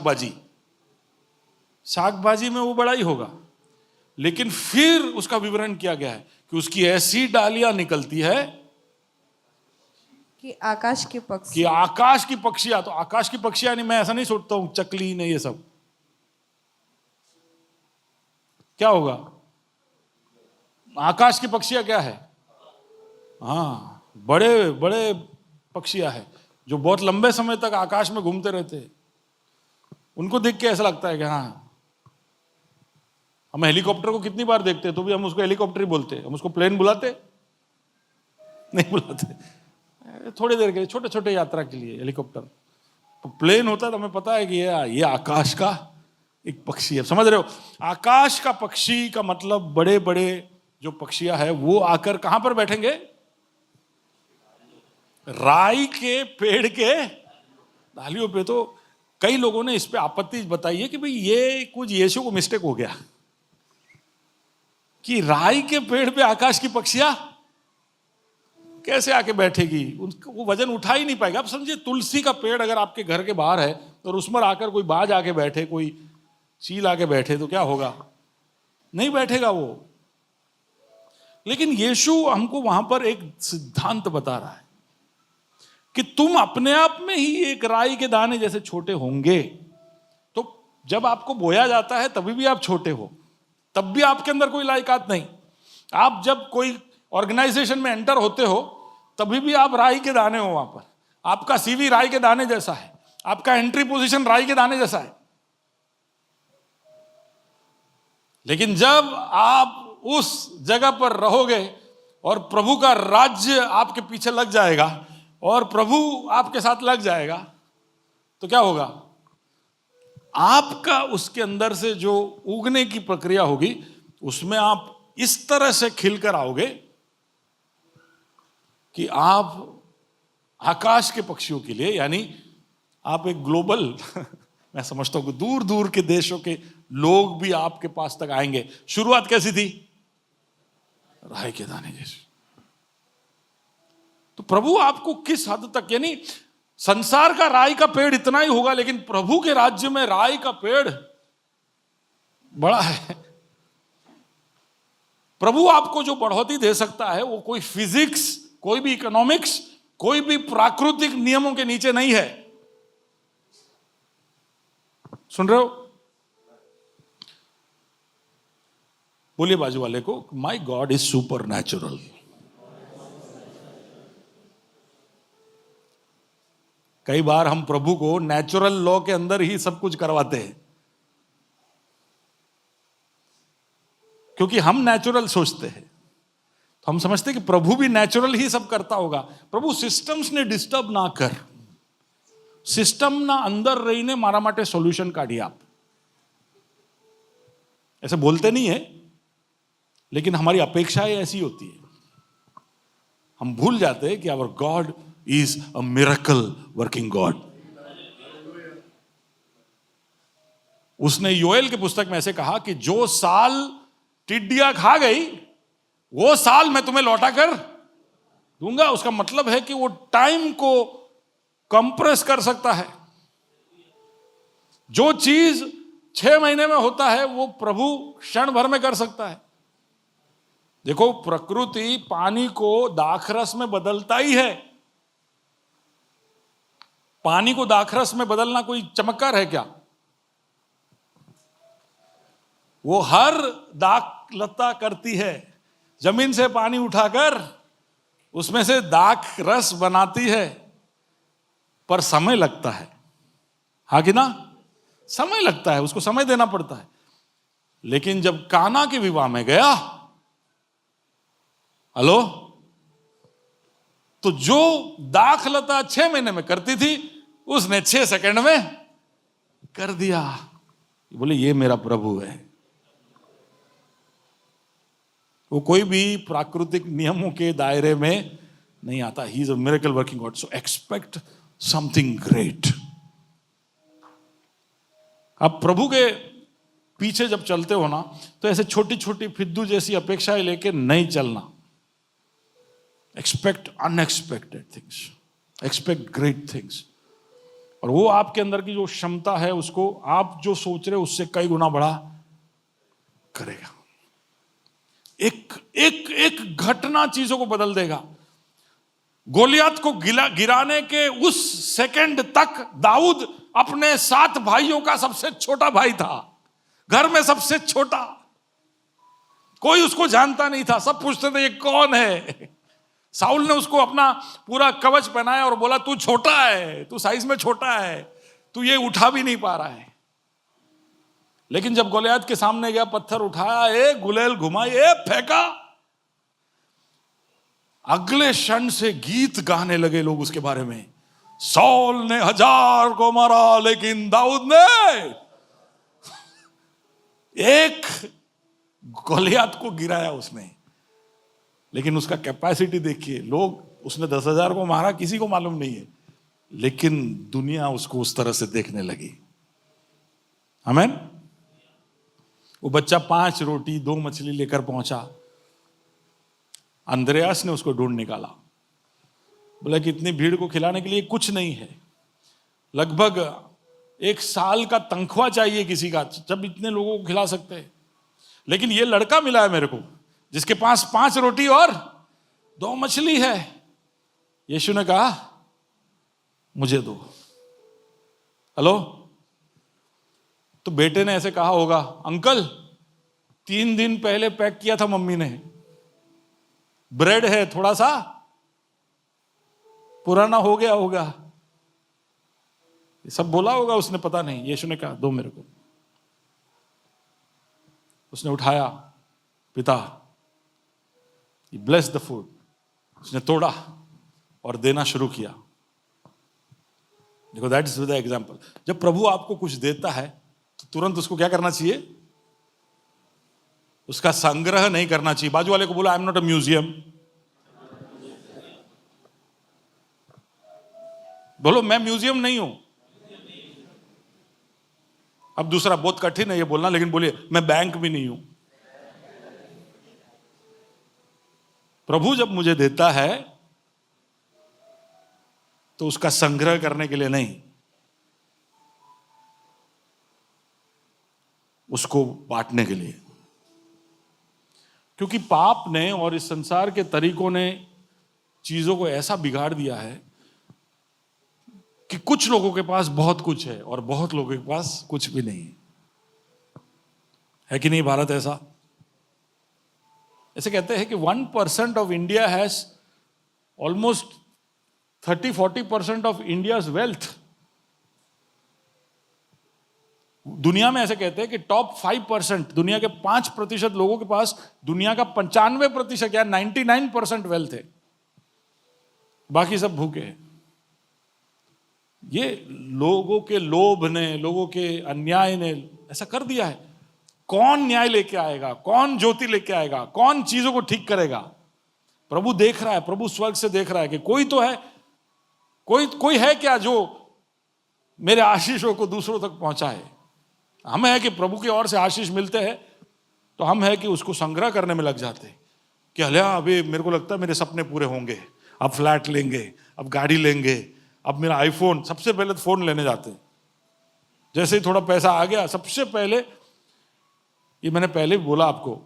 भाजी में वो बड़ा ही होगा। लेकिन फिर उसका विवरण किया गया है कि उसकी ऐसी डालियां निकलती है कि आकाश की पक्षियां। तो आकाश की पक्षियां यानी मैं ऐसा नहीं सोचता हूं चकली नहीं, ये सब क्या होगा? आकाश की पक्षियां क्या है? हाँ, बड़े बड़े पक्षियां हैं जो बहुत लंबे समय तक आकाश में घूमते रहते हैं। उनको देख के ऐसा लगता है कि हाँ, हम हेलीकॉप्टर को कितनी बार देखते हैं तो भी हम उसको हेलीकॉप्टर ही बोलते हैं। हम उसको प्लेन बुलाते नहीं? बुलाते थोड़ी देर के लिए, छोटे छोटे यात्रा के लिए हेलीकॉप्टर। तो प्लेन होता है तो हमें पता है कि ये आकाश का एक पक्षी है। समझ रहे हो? आकाश का पक्षी का मतलब बड़े बड़े जो पक्षियां हैं वो आकर कहां पर बैठेंगे? राई के पेड़ के डालियों पे। तो कई लोगों ने इस पे आपत्ति बताई है कि भाई ये कुछ यीशु को मिस्टेक हो गया कि राई के पेड़ पे आकाश की पक्षियां कैसे आके बैठेगी, उनको वो वजन उठा ही नहीं पाएगा। आप समझिए, तुलसी का पेड़ अगर आपके घर के बाहर है और उसमें आकर कोई बाज आके बैठे, कोई चील आके बैठे तो क्या होगा? नहीं बैठेगा वो। लेकिन यीशु हमको वहां पर एक सिद्धांत बता रहा है कि तुम अपने आप में ही एक राई के दाने जैसे छोटे होंगे। तो जब आपको बोया जाता है तभी भी आप छोटे हो, तब भी आपके अंदर कोई लायकात नहीं। आप जब कोई ऑर्गेनाइजेशन में एंटर होते हो तभी भी आप राई के दाने हो। वहां पर आपका सीवी राई के दाने जैसा है, आपका एंट्री पोजीशन राई के दाने जैसा है। लेकिन जब आप उस जगह पर रहोगे और प्रभु का राज्य आपके पीछे लग जाएगा और प्रभु आपके साथ लग जाएगा, तो क्या होगा? आपका उसके अंदर से जो उगने की प्रक्रिया होगी उसमें आप इस तरह से खिलकर आओगे कि आप आकाश के पक्षियों के लिए, यानी आप एक ग्लोबल मैं समझता हूं कि दूर दूर के देशों के लोग भी आपके पास तक आएंगे। शुरुआत कैसी थी? राई के दाने जैसी। तो प्रभु आपको किस हद तक, यानी संसार का राई का पेड़ इतना ही होगा, लेकिन प्रभु के राज्य में राई का पेड़ बड़ा है। प्रभु आपको जो बढ़ोतरी दे सकता है वो कोई फिजिक्स, कोई भी इकोनॉमिक्स, कोई भी प्राकृतिक नियमों के नीचे नहीं है। सुन रहे हो? बोलिए बाजू वाले को, माई गॉड इज सुपर नेचुरल। कई बार हम प्रभु को नेचुरल लॉ के अंदर ही सब कुछ करवाते हैं, क्योंकि हम नेचुरल सोचते हैं। तो हम समझते हैं कि प्रभु भी नेचुरल ही सब करता होगा। प्रभु सिस्टम्स ने डिस्टर्ब ना कर, सिस्टम ना अंदर रहीने मारा माटे सोल्यूशन काढ़ी आप। ऐसे बोलते नहीं है, लेकिन हमारी अपेक्षाएं ऐसी होती है। हम भूल जाते हैं कि our God is a miracle working God. उसने योएल की पुस्तक में ऐसे कहा कि जो साल टिड्डियां खा गई वो साल मैं तुम्हें लौटा कर दूंगा। उसका मतलब है कि वो टाइम को कंप्रेस कर सकता है। जो चीज 6 महीने में होता है वो प्रभु क्षण भर में कर सकता है। देखो, प्रकृति पानी को दाखरस में बदलता ही है। पानी को दाखरस में बदलना कोई चमत्कार है क्या? वो हर दाखलता करती है, जमीन से पानी उठाकर उसमें से दाख रस बनाती है, पर समय लगता है। हाँ कि ना? समय लगता है, उसको समय देना पड़ता है। लेकिन जब काना के विवाह में गया, हेलो, तो जो दाखलता 6 महीने में करती थी उसने 6 सेकंड में कर दिया। बोले ये मेरा प्रभु है। वो कोई भी प्राकृतिक नियमों के दायरे में नहीं आता। He is a miracle working God. So expect something great. आप प्रभु के पीछे जब चलते हो ना, तो ऐसे छोटी छोटी फिद्दू जैसी अपेक्षाएं लेके नहीं चलना। Expect unexpected things, expect great things. और वो आपके अंदर की जो क्षमता है उसको आप जो सोच रहे हो उससे कई गुना बढ़ा करेगा। एक एक एक घटना चीजों को बदल देगा। गोलियत को गिराने के उस सेकंड तक दाऊद अपने 7 भाइयों का सबसे छोटा भाई था, घर में सबसे छोटा। कोई उसको जानता नहीं था। सब पूछते थे ये कौन है। साउल ने उसको अपना पूरा कवच पहनाया और बोला तू छोटा है, तू साइज में छोटा है, तू ये उठा भी नहीं पा रहा है। लेकिन जब गोलियत के सामने गया, पत्थर उठाया, एक गुलेल घुमाई, एक फेंका, अगले क्षण से गीत गाने लगे लोग उसके बारे में। साउल ने 1000 को मारा, लेकिन दाऊद ने एक गोलियत को गिराया उसने। लेकिन उसका कैपेसिटी देखिए। लोग, उसने 10,000 को मारा, किसी को मालूम नहीं है, लेकिन दुनिया उसको उस तरह से देखने लगी। आमीन। वो बच्चा 5 रोटी 2 मछली लेकर पहुंचा। अंद्रयास ने उसको ढूंढ निकाला। बोला कि इतनी भीड़ को खिलाने के लिए कुछ नहीं है, लगभग 1 साल का तनख्वाह चाहिए किसी का, जब इतने लोगों को खिला सकते हैं। लेकिन ये लड़का मिला है मेरे को जिसके पास 5 रोटी और 2 मछली है। यीशु ने कहा मुझे दो। हेलो। तो बेटे ने ऐसे कहा होगा, अंकल 3 दिन पहले पैक किया था मम्मी ने, ब्रेड है, थोड़ा सा पुराना हो गया होगा। ये सब बोला होगा उसने, पता नहीं। यीशु ने कहा दो मेरे को। उसने उठाया, पिता, he blessed the food, उसने तोड़ा और देना शुरू किया। देखो, दैट इज द एग्जाम्पल। जब प्रभु आपको कुछ देता है तो तुरंत उसको क्या करना चाहिए? उसका संग्रह नहीं करना चाहिए। बाजू वाले को बोला, I am not a museum. बोलो, मैं म्यूजियम नहीं हूं। अब दूसरा बहुत कठिन है ये बोलना, लेकिन बोलिए, मैं बैंक भी नहीं हूं। प्रभु जब मुझे देता है तो उसका संग्रह करने के लिए नहीं, उसको बांटने के लिए। क्योंकि पाप ने और इस संसार के तरीकों ने चीजों को ऐसा बिगाड़ दिया है कि कुछ लोगों के पास बहुत कुछ है और बहुत लोगों के पास कुछ भी नहीं है कि नहीं? भारत ऐसा, ऐसे कहते हैं कि 1% of India has almost 30-40% of India's wealth. दुनिया में ऐसे कहते हैं कि टॉप 5%, दुनिया के 5% लोगों के पास दुनिया का 95% या 99% वेल्थ है, बाकी सब भूखे हैं। ये लोगों के लोभ ने, लोगों के अन्याय ने ऐसा कर दिया है। कौन न्याय लेके आएगा? कौन ज्योति लेके आएगा? कौन चीजों को ठीक करेगा? प्रभु देख रहा है, प्रभु स्वर्ग से देख रहा है कि कोई तो है, कोई है क्या जो मेरे आशीषों को दूसरों तक पहुंचाए। हम है कि प्रभु की ओर से आशीष मिलते हैं तो हम है कि उसको संग्रह करने में लग जाते हैं कि हल्या अभी मेरे को लगता है मेरे सपने पूरे होंगे, अब फ्लैट लेंगे, अब गाड़ी लेंगे, अब मेरा आईफोन। सबसे पहले तो फोन लेने जाते हैं, जैसे ही थोड़ा पैसा आ गया सबसे पहले, ये मैंने पहले भी बोला आपको,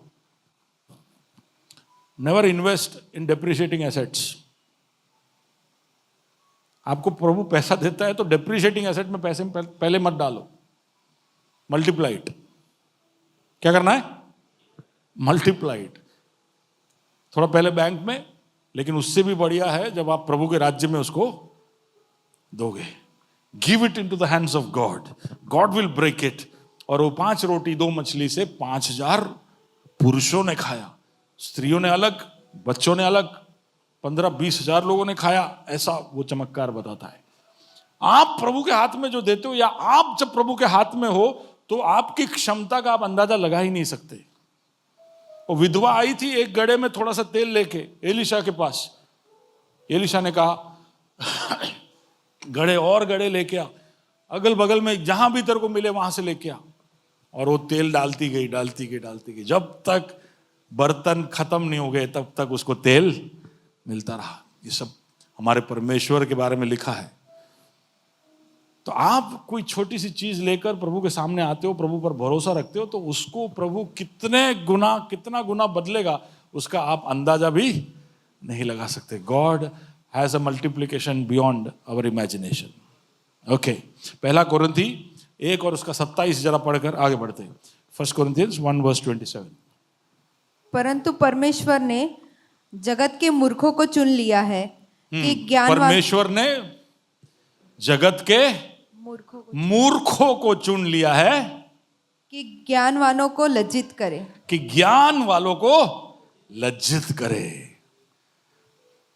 never invest in depreciating assets. आपको प्रभु पैसा देता है तो डेप्रिशिएटिंग एसेट में पैसे पहले मत डालो, मल्टीप्लाइड। क्या करना है? मल्टीप्लाइड। थोड़ा पहले बैंक में, लेकिन उससे भी बढ़िया है जब आप प्रभु के राज्य में उसको दोगे। Give it into the hands of God, God will break it. और वो 5 रोटी 2 मछली से 5000 पुरुषों ने खाया, स्त्रियों ने अलग, बच्चों ने अलग, 15-20 हजार लोगों ने खाया। ऐसा वो चमत्कार बताता है। आप प्रभु के हाथ में जो देते हो, या आप जब प्रभु के हाथ में हो तो आपकी क्षमता का आप अंदाजा लगा ही नहीं सकते। वो विधवा आई थी एक गड़े में थोड़ा सा तेल लेके एलिशा के पास। एलिशा ने कहा गड़े और गड़े लेके आ, अगल बगल में जहां भी तेरे को मिले वहां से लेके आ। और वो तेल डालती गई, डालती गई, डालती गई, जब तक बर्तन खत्म नहीं हो गए तब तक उसको तेल मिलता रहा। ये सब हमारे परमेश्वर के बारे में लिखा है। तो आप कोई छोटी सी चीज लेकर प्रभु के सामने आते हो, प्रभु पर भरोसा रखते हो, तो उसको प्रभु कितना गुना बदलेगा उसका आप अंदाजा भी नहीं लगा सकते। God has a multiplication beyond our imagination. Okay, पहला कोरिन्थी 1 और उसका 27 जरा पढ़कर आगे बढ़ते हैं। 1 Corinthians 1:27। परंतु परमेश्वर ने जगत के मूर्खों को चुन लिया है कि परमेश्वर ने जगत के मूर्खों को चुन लिया है कि ज्ञानवानों को लज्जित करे, कि ज्ञान वालों को लज्जित करे।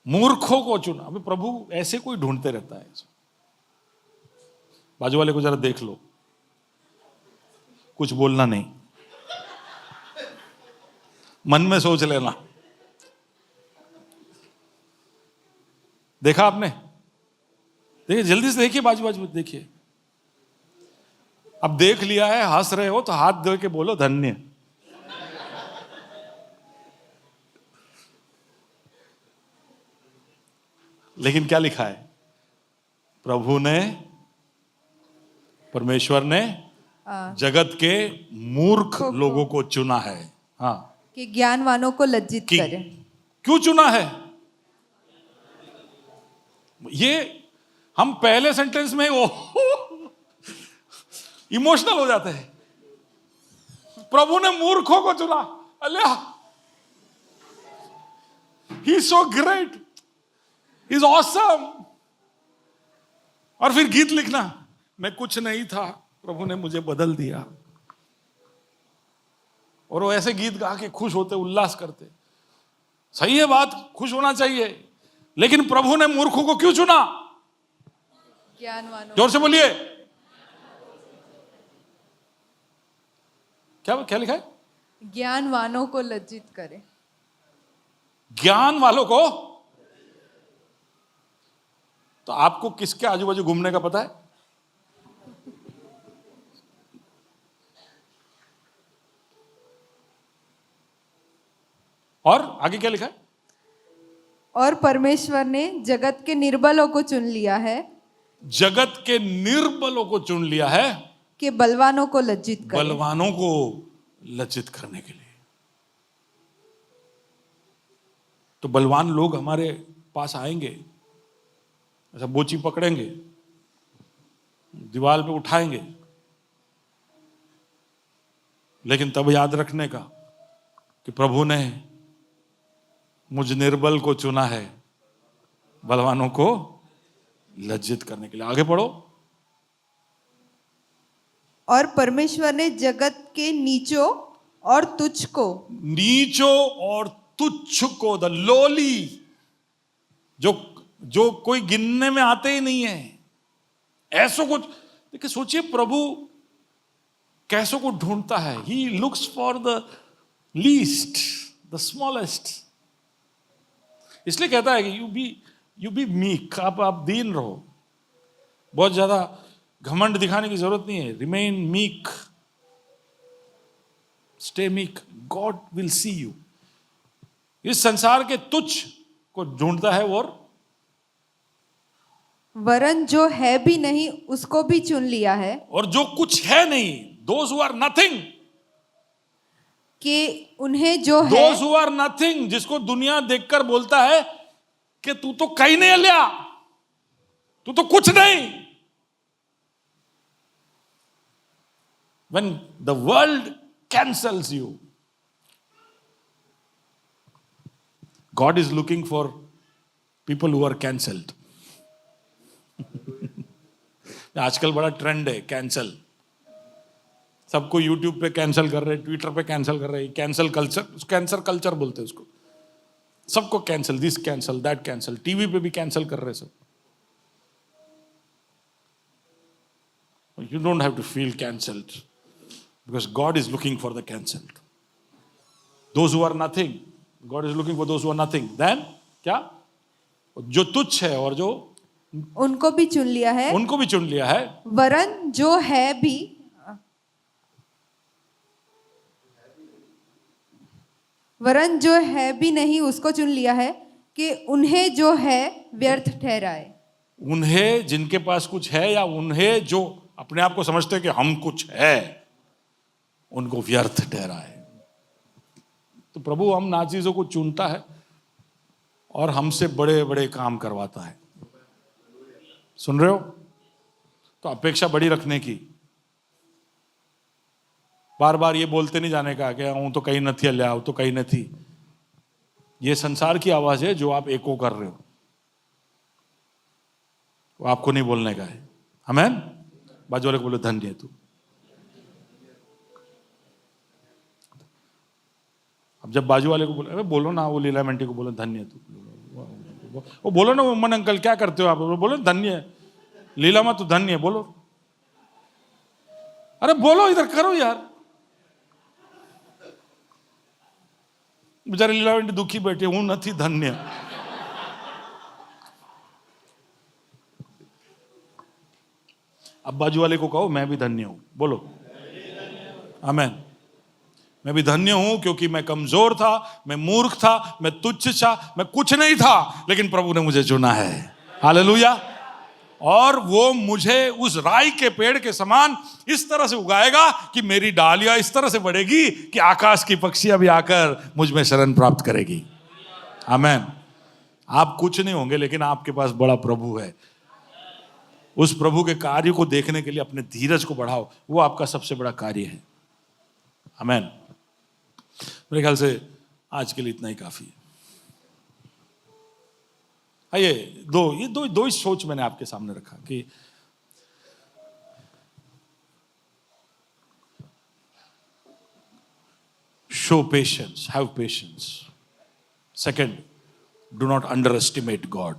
मूर्खों को चुना। अभी प्रभु ऐसे कोई ढूंढते रहता है। बाजू वाले को जरा देख लो, कुछ बोलना नहीं, मन में सोच लेना। देखा आपने? देखिए, जल्दी से देखिए, बाजू बाजू देखिए। अब देख लिया है, हंस रहे हो तो हाथ धो के बोलो धन्य। लेकिन क्या लिखा है? प्रभु ने, परमेश्वर ने जगत के मूर्ख लोगों को चुना है। हाँ, कि ज्ञानवानों को लज्जित करे। क्यों चुना है? ये हम पहले सेंटेंस में वो इमोशनल हो जाते हैं। प्रभु ने मूर्खों को चुना। अल्लाह, he is so great, he is awesome. और फिर गीत लिखना, मैं कुछ नहीं था, प्रभु ने मुझे बदल दिया। और वो ऐसे गीत गा के खुश होते, उल्लास करते। सही है बात, खुश होना चाहिए, लेकिन प्रभु ने मूर्खों को क्यों चुना? ज्ञानवानों। जोर से बोलिए। क्या लिखा है? ज्ञानवानों को लज्जित करे। ज्ञान वालों को। तो आपको किसके आजू बाजू घूमने का पता है? और आगे क्या लिखा है? और परमेश्वर ने जगत के निर्बलों को चुन लिया है, जगत के निर्बलों को चुन लिया है कि बलवानों को लज्जित करे। बलवानों को लज्जित करने के लिए। तो बलवान लोग हमारे पास आएंगे, ऐसा बोची पकड़ेंगे, दीवार पे उठाएंगे, लेकिन तब याद रखने का कि प्रभु ने मुझ निर्बल को चुना है बलवानों को लज्जित करने के लिए। आगे पढ़ो। और परमेश्वर ने जगत के नीचों और तुच्छ को, नीचों और तुच्छ को, द लोली, जो कोई गिनने में आते ही नहीं है, ऐसों को देखिए। सोचिए प्रभु कैसों को ढूंढता है। He looks for the least, the smallest. इसलिए कहता है कि यू बी मीक, आप दीन रहो। बहुत ज्यादा घमंड दिखाने की जरूरत नहीं है। Remain meek, stay meek, God will see you. इस संसार के तुच्छ को ढूंढता है और वरन जो है भी नहीं उसको भी चुन लिया है, और जो कुछ है नहीं, दोज हु आर नथिंग, कि उन्हें जो है, दोज हु आर नथिंग, जिसको दुनिया देखकर बोलता है कि तू तो कहीं नहीं लिया, तू तो कुछ नहीं। When the world cancels you, God is looking for people who are cancelled. आजकल बड़ा ट्रेंड है कैंसल। सबको यूट्यूब पे कैंसल कर रहे हैं, ट्विटर पे कैंसल कर रहे हैं। कैंसल कल्चर, कैंसर कल्चर बोलते हैं उसको। सबको cancel, this cancel, that cancel, TV पे भी कैंसल कर रहे हैं सब। You don't have to feel cancelled because God is looking for the cancelled. Those who are nothing, God is looking for those who are nothing. Then क्या? जो तुच्छ है और जो उनको भी चुन लिया है, उनको भी चुन लिया है। वरन जो है भी, वरन जो है भी नहीं उसको चुन लिया है, कि उन्हें जो है व्यर्थ ठहराए। उन्हें जिनके पास कुछ है, या उन्हें जो अपने आप को समझते हैं कि हम कुछ है, उनको व्यर्थ ठहराए। तो प्रभु हम नाचीजों को चुनता है और हमसे बड़े बड़े काम करवाता है। सुन रहे हो? तो अपेक्षा बड़ी रखने की, बार बार ये बोलते नहीं जाने का कि हूं तो कहीं न थी, ले आओ तो कहीं न थी। ये संसार की आवाज है जो आप एको कर रहे हो, वो आपको नहीं बोलने का है। आमीन। बाजू वाले को बोलो धन्य है तू। अब जब बाजू वाले को बोलो, बोलो ना, वो लीला मेंटी को बोलो धन्य है तू। वो बोलो ना, उमन अंकल क्या करते हो आप? बोलो धन्य है लीला मां, तू धन्य है बोलो। अरे बोलो, इधर करो यार। बेचारे लीला मेंटी दुखी बैठे, हूं नहीं धन्य। अब बाजू वाले को कहो मैं भी धन्य हूं, बोलो आमीन। मैं भी धन्य हूं क्योंकि मैं कमजोर था, मैं मूर्ख था, मैं तुच्छ था, मैं कुछ नहीं था, लेकिन प्रभु ने मुझे चुना है। हालेलुया। और वो मुझे उस राई के पेड़ के समान इस तरह से उगाएगा कि मेरी डालियां इस तरह से बढ़ेगी कि आकाश की पक्षियां भी आकर मुझ में शरण प्राप्त करेगी। आमीन। आप कुछ नहीं होंगे, लेकिन आपके पास बड़ा प्रभु है। उस प्रभु के कार्य को देखने के लिए अपने धीरज को बढ़ाओ, वो आपका सबसे बड़ा कार्य है। आमीन। मेरे ख्याल से आज के लिए इतना ही काफी है। आइए, दो ही सोच मैंने आपके सामने रखा कि show patience, have patience. Second, do not underestimate God.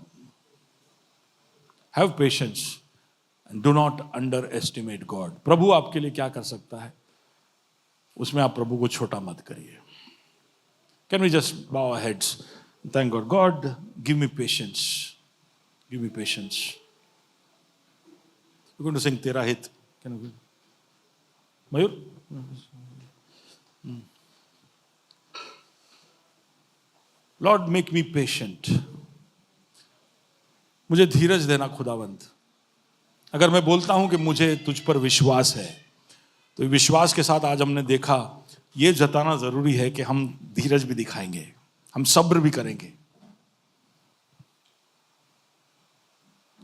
Have patience and do not underestimate God. प्रभु आपके लिए क्या कर सकता है, उसमें आप प्रभु को छोटा मत करिए। Can we just bow our heads? Thank God. God, give me patience. Give me patience. We're going to sing Tera Hit. Can we? Mayur? Lord make me patient, मुझे धीरज देना खुदावंद। अगर मैं बोलता हूं कि मुझे तुझ पर विश्वास है, तो विश्वास के साथ आज हमने देखा ये जताना जरूरी है कि हम धीरज भी दिखाएंगे, हम सब्र भी करेंगे,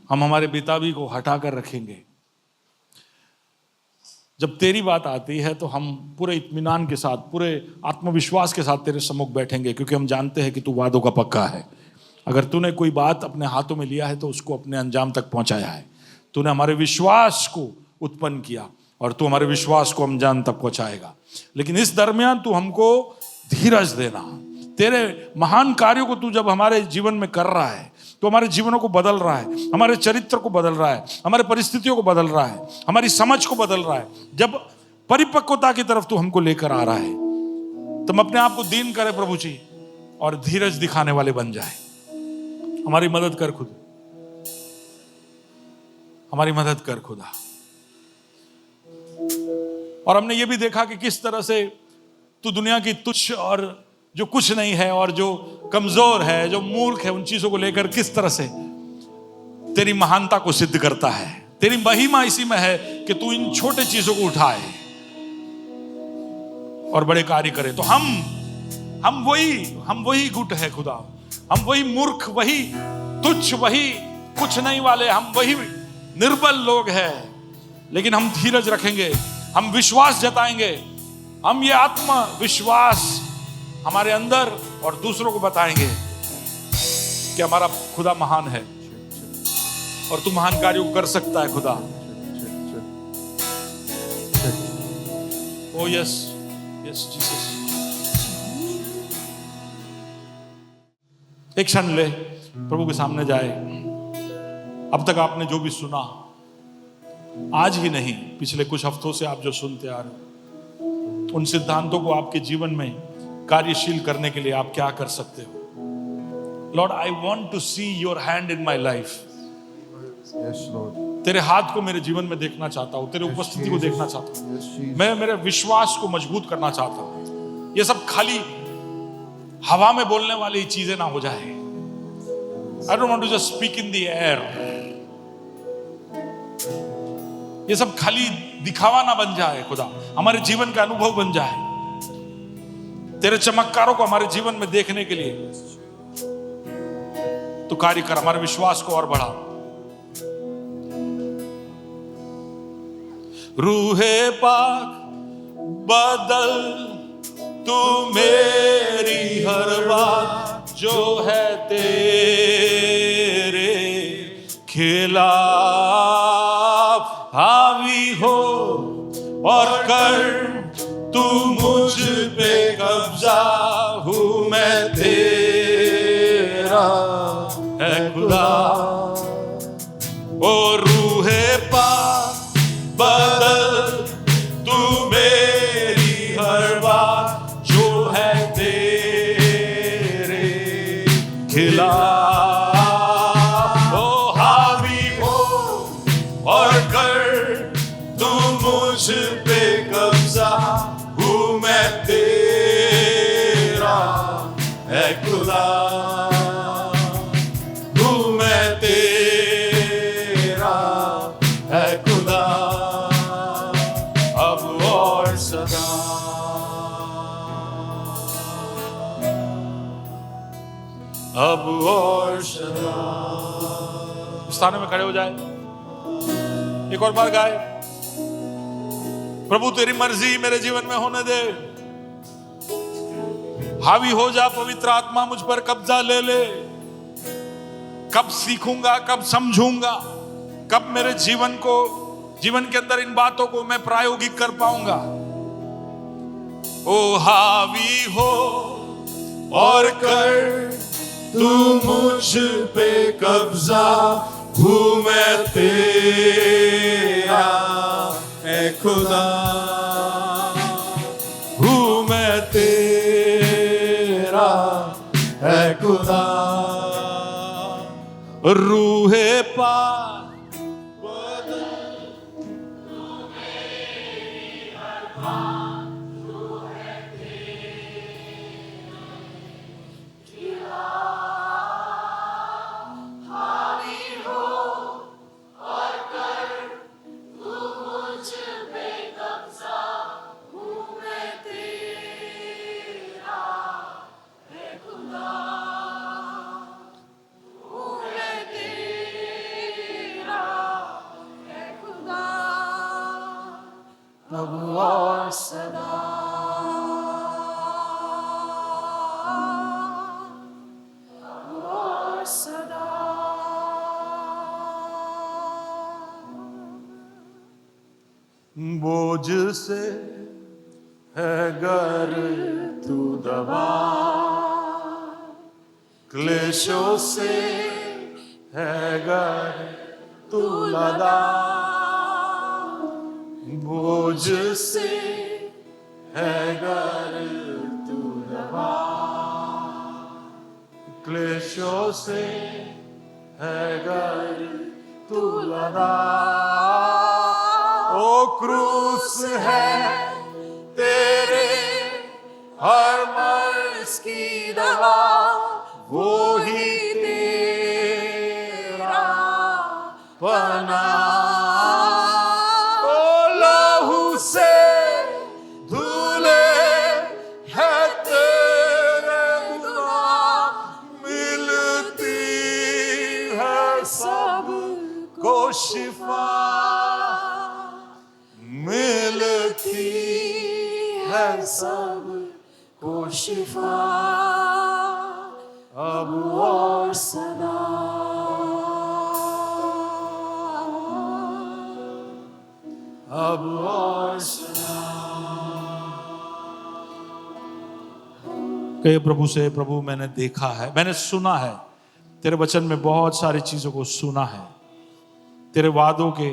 हम हमारे बेताबी को हटा कर रखेंगे। जब तेरी बात आती है तो हम पूरे इत्मीनान के साथ, पूरे आत्मविश्वास के साथ तेरे सम्मुख बैठेंगे, क्योंकि हम जानते हैं कि तू वादों का पक्का है। अगर तूने कोई बात अपने हाथों में लिया है तो उसको अपने अंजाम तक पहुंचाया है। तूने हमारे विश्वास को उत्पन्न किया और तू हमारे विश्वास को अंजाम तक पहुंचाएगा। लेकिन इस दरमियान तू हमको धीरज देना। तेरे महान कार्यों को तू जब हमारे जीवन में कर रहा है तो हमारे जीवनों को बदल रहा है, हमारे चरित्र को बदल रहा है, हमारे परिस्थितियों को बदल रहा है, हमारी समझ को बदल रहा है। जब परिपक्वता की तरफ तू हमको लेकर आ रहा है तो हम अपने आप को दीन करें प्रभु जी, और धीरज दिखाने वाले बन जाए। हमारी मदद कर खुद, हमारी मदद कर खुदा। और हमने ये भी देखा कि किस तरह से तू दुनिया की तुच्छ और जो कुछ नहीं है और जो कमजोर है, जो मूर्ख है, उन चीजों को लेकर किस तरह से तेरी महानता को सिद्ध करता है। तेरी महिमा इसी में है कि तू इन छोटे चीजों को उठाए और बड़े कार्य करे। तो हम वही गुट है खुदा, हम वही मूर्ख, वही तुच्छ, वही कुछ नहीं वाले, हम वही निर्बल लोग हैं। लेकिन हम धीरज रखेंगे, हम विश्वास जताएंगे, हम ये आत्मविश्वास हमारे अंदर और दूसरों को बताएंगे कि हमारा खुदा महान है और तू महान कार्यों को कर सकता है खुदा। ओ यस यस जीसस। एक क्षण ले, प्रभु के सामने जाए। अब तक आपने जो भी सुना, आज ही नहीं, पिछले कुछ हफ्तों से आप जो सुनते आ रहे, उन सिद्धांतों को आपके जीवन में कार्यशील करने के लिए आप क्या कर सकते हो। Lord, I want to see your hand in my life. तेरे हाथ को मेरे जीवन में देखना चाहता हूं, तेरे उपस्थिति को देखना चाहता हूं। मैं मेरे विश्वास को मजबूत करना चाहता हूं। ये सब खाली हवा में बोलने वाली चीजें ना हो जाए। I don't want to just speak in the air. ये सब खाली दिखावा ना बन जाए खुदा, हमारे जीवन का अनुभव बन जाए। तेरे चमत्कारों को हमारे जीवन में देखने के लिए तो कार्य कर, हमारे विश्वास को और बढ़ा। रूहे पाक बदल तू मेरी हर बात जो है तेरे खिलाफ हावी हो और कर तू मुझ पे कब्जा। हूं मैं तेरा है खुदा। ओ रूहे पाक बदल तू मेरी हर बात जो है तेरे खिलाफ। ओ हावी हो और कर तू मुझ पे कब्जा। हूं मैं तेरा है खुदा। हूं मैं तेरा है खुदा अब और सदा। अब और सदा। स्थान में खड़े हो जाए, एक और बार गाए। प्रभु तेरी मर्जी मेरे जीवन में होने दे। हावी हो जा पवित्र आत्मा, मुझ पर कब्जा ले ले। कब सीखूंगा, कब समझूंगा, कब मेरे जीवन के अंदर इन बातों को मैं प्रायोगिक कर पाऊंगा। ओ हावी हो और कर तू मुझ पे कब्जा। हूं मैं तेरा है खुदा। हूं मैं तेरा है खुदा। रूहे पाक अब और सदा। और सदा। बोझ से है गर तू दबा, क्लेशों से है गर तू लदा, बोझ से है गर तू दबा, क्लेशों से है गर तू लदा। ओ क्रूस है तेरे हर मर्ज की दवा, वो ही तेरा पनाह। ओ लहू से धुले है तेरे गुनाह, मिलती है सबको शिफा, मिलती है सबको शिफा, अब और सदा। अब और सदा। कहे प्रभु से, प्रभु मैंने देखा है, मैंने सुना है, तेरे वचन में बहुत सारी चीजों को सुना है, तेरे वादों के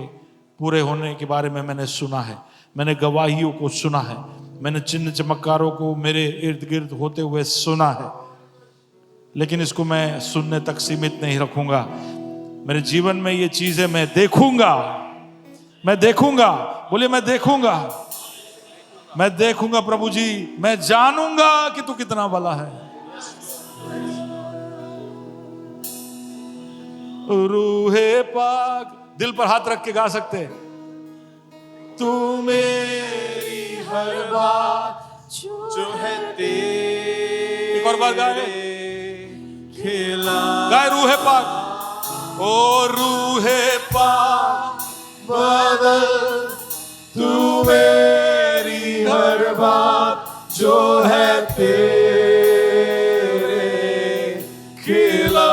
पूरे होने के बारे में मैंने सुना है, मैंने गवाहियों को सुना है, मैंने चिन्ह चमत्कारों को मेरे इर्द गिर्द होते हुए सुना है। लेकिन इसको मैं सुनने तक सीमित नहीं रखूंगा, मेरे जीवन में ये चीजें मैं देखूंगा, मैं देखूंगा। बोलिए मैं देखूंगा, मैं देखूंगा प्रभु जी, मैं जानूंगा कि तू कितना भला है। रूहे पाक, दिल पर हाथ रख के गा सकते, तू मेरी हर बात जो है तेरे। एक और बार गाए, खिला गाए रूहे पाक। ओ रूहे पाक बदल, तू मेरी हर बात जो है तेरे खिला,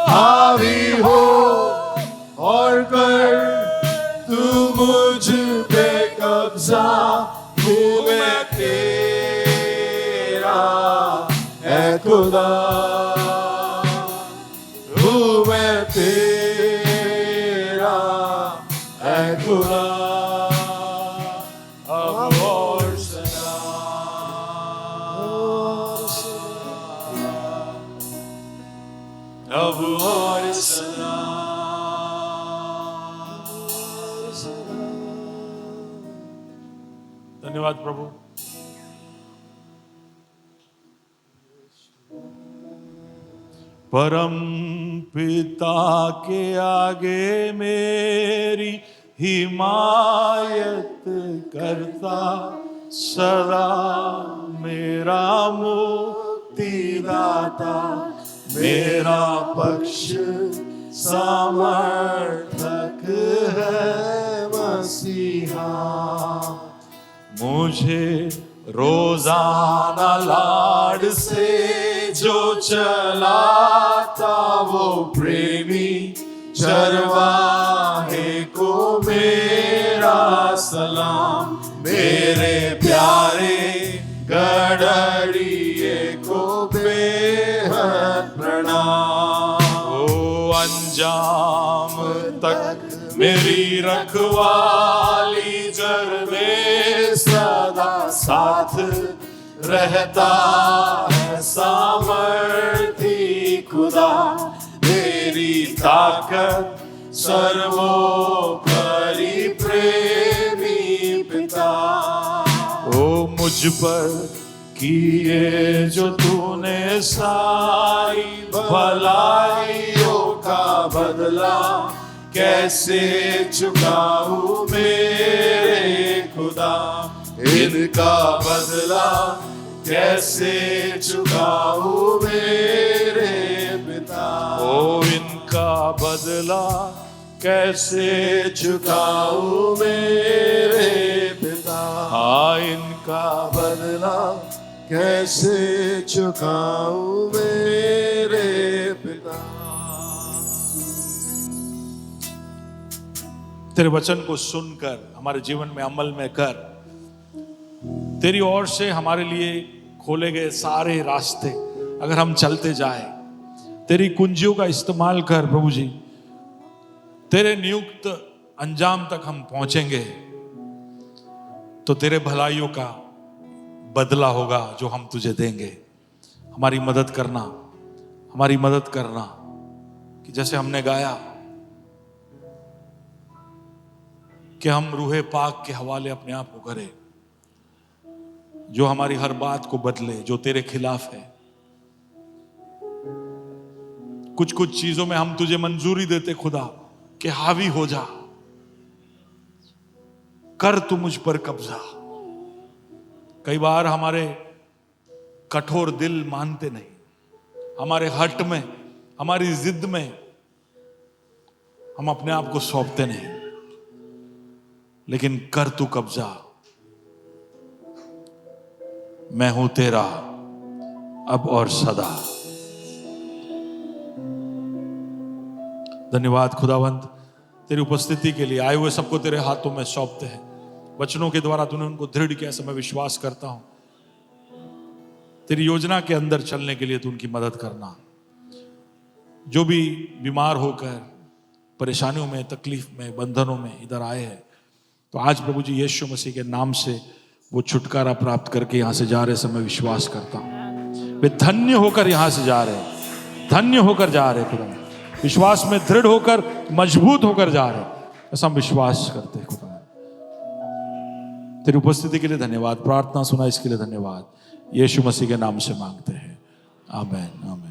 हावी हो और कर तू मुझ पे कब्जा, हूँ मैं तेरा ऐ खुदा, हूँ मैं तेरा ऐ खुदा, अब और सदा। अब और सदा। धन्यवाद प्रभु। परम पिता के आगे मेरी हिमायत करता, सदा मेरा मुक्तिदाता, मेरा पक्ष समर्थक है मसीहा। मुझे रोजाना लाड से जो चलाता, वो प्रेमी चरवाहे को मेरा सलाम, मेरे प्यारे गडरिए को बेहद प्रणाम। ओ अंजाम तक मेरी रखवाली जर में सदा साथ रहता है सामर्थी खुदा, मेरी ताकत सर्वोपरि प्रेमी पिता। ओ मुझ पर किए जो तूने सारी भलाइयों का बदला, कैसे चुकाऊं मेरे खुदा, इनका बदला कैसे चुकाऊं मेरे पिता। ओ इनका बदला कैसे चुकाऊं मेरे पिता, हाँ इनका बदला कैसे चुकाऊं मेरे पिता। तेरे वचन को सुनकर हमारे जीवन में अमल में कर, तेरी ओर से हमारे लिए खोले गए सारे रास्ते अगर हम चलते जाए, तेरी कुंजियों का इस्तेमाल कर प्रभु जी, तेरे नियुक्त अंजाम तक हम पहुंचेंगे तो तेरे भलाइयों का बदला होगा जो हम तुझे देंगे। हमारी मदद करना, हमारी मदद करना कि जैसे हमने गाया कि हम रूहे पाक के हवाले अपने आप को करें, जो हमारी हर बात को बदले जो तेरे खिलाफ है। कुछ कुछ चीजों में हम तुझे मंजूरी देते खुदा कि हावी हो जा, कर तू मुझ पर कब्जा। कई बार हमारे कठोर दिल मानते नहीं, हमारे हट में, हमारी जिद में हम अपने आप को सौंपते नहीं, लेकिन कर तू कब्जा। मैं हूं तेरा अब और सदा। धन्यवाद खुदावंत तेरी उपस्थिति के लिए। आए हुए सबको तेरे हाथों में सौंपते हैं। वचनों के द्वारा तूने उनको दृढ़ किया, ऐसा मैं विश्वास करता हूं। तेरी योजना के अंदर चलने के लिए तू उनकी मदद करना। जो भी बीमार होकर परेशानियों में, तकलीफ में, बंधनों में इधर आए हैं, तो आज प्रभु जी यीशु मसीह के नाम से वो छुटकारा प्राप्त करके यहां से जा रहे समय विश्वास करता हूं। वे धन्य होकर यहां से जा रहे, धन्य होकर जा रहे खुदा, विश्वास में दृढ़ होकर, मजबूत होकर जा रहे, ऐसा हम विश्वास करते हैं खुदा। तेरी उपस्थिति के लिए धन्यवाद, प्रार्थना सुना इसके लिए धन्यवाद। यीशु मसीह के नाम से मांगते हैं, आमीन आमीन।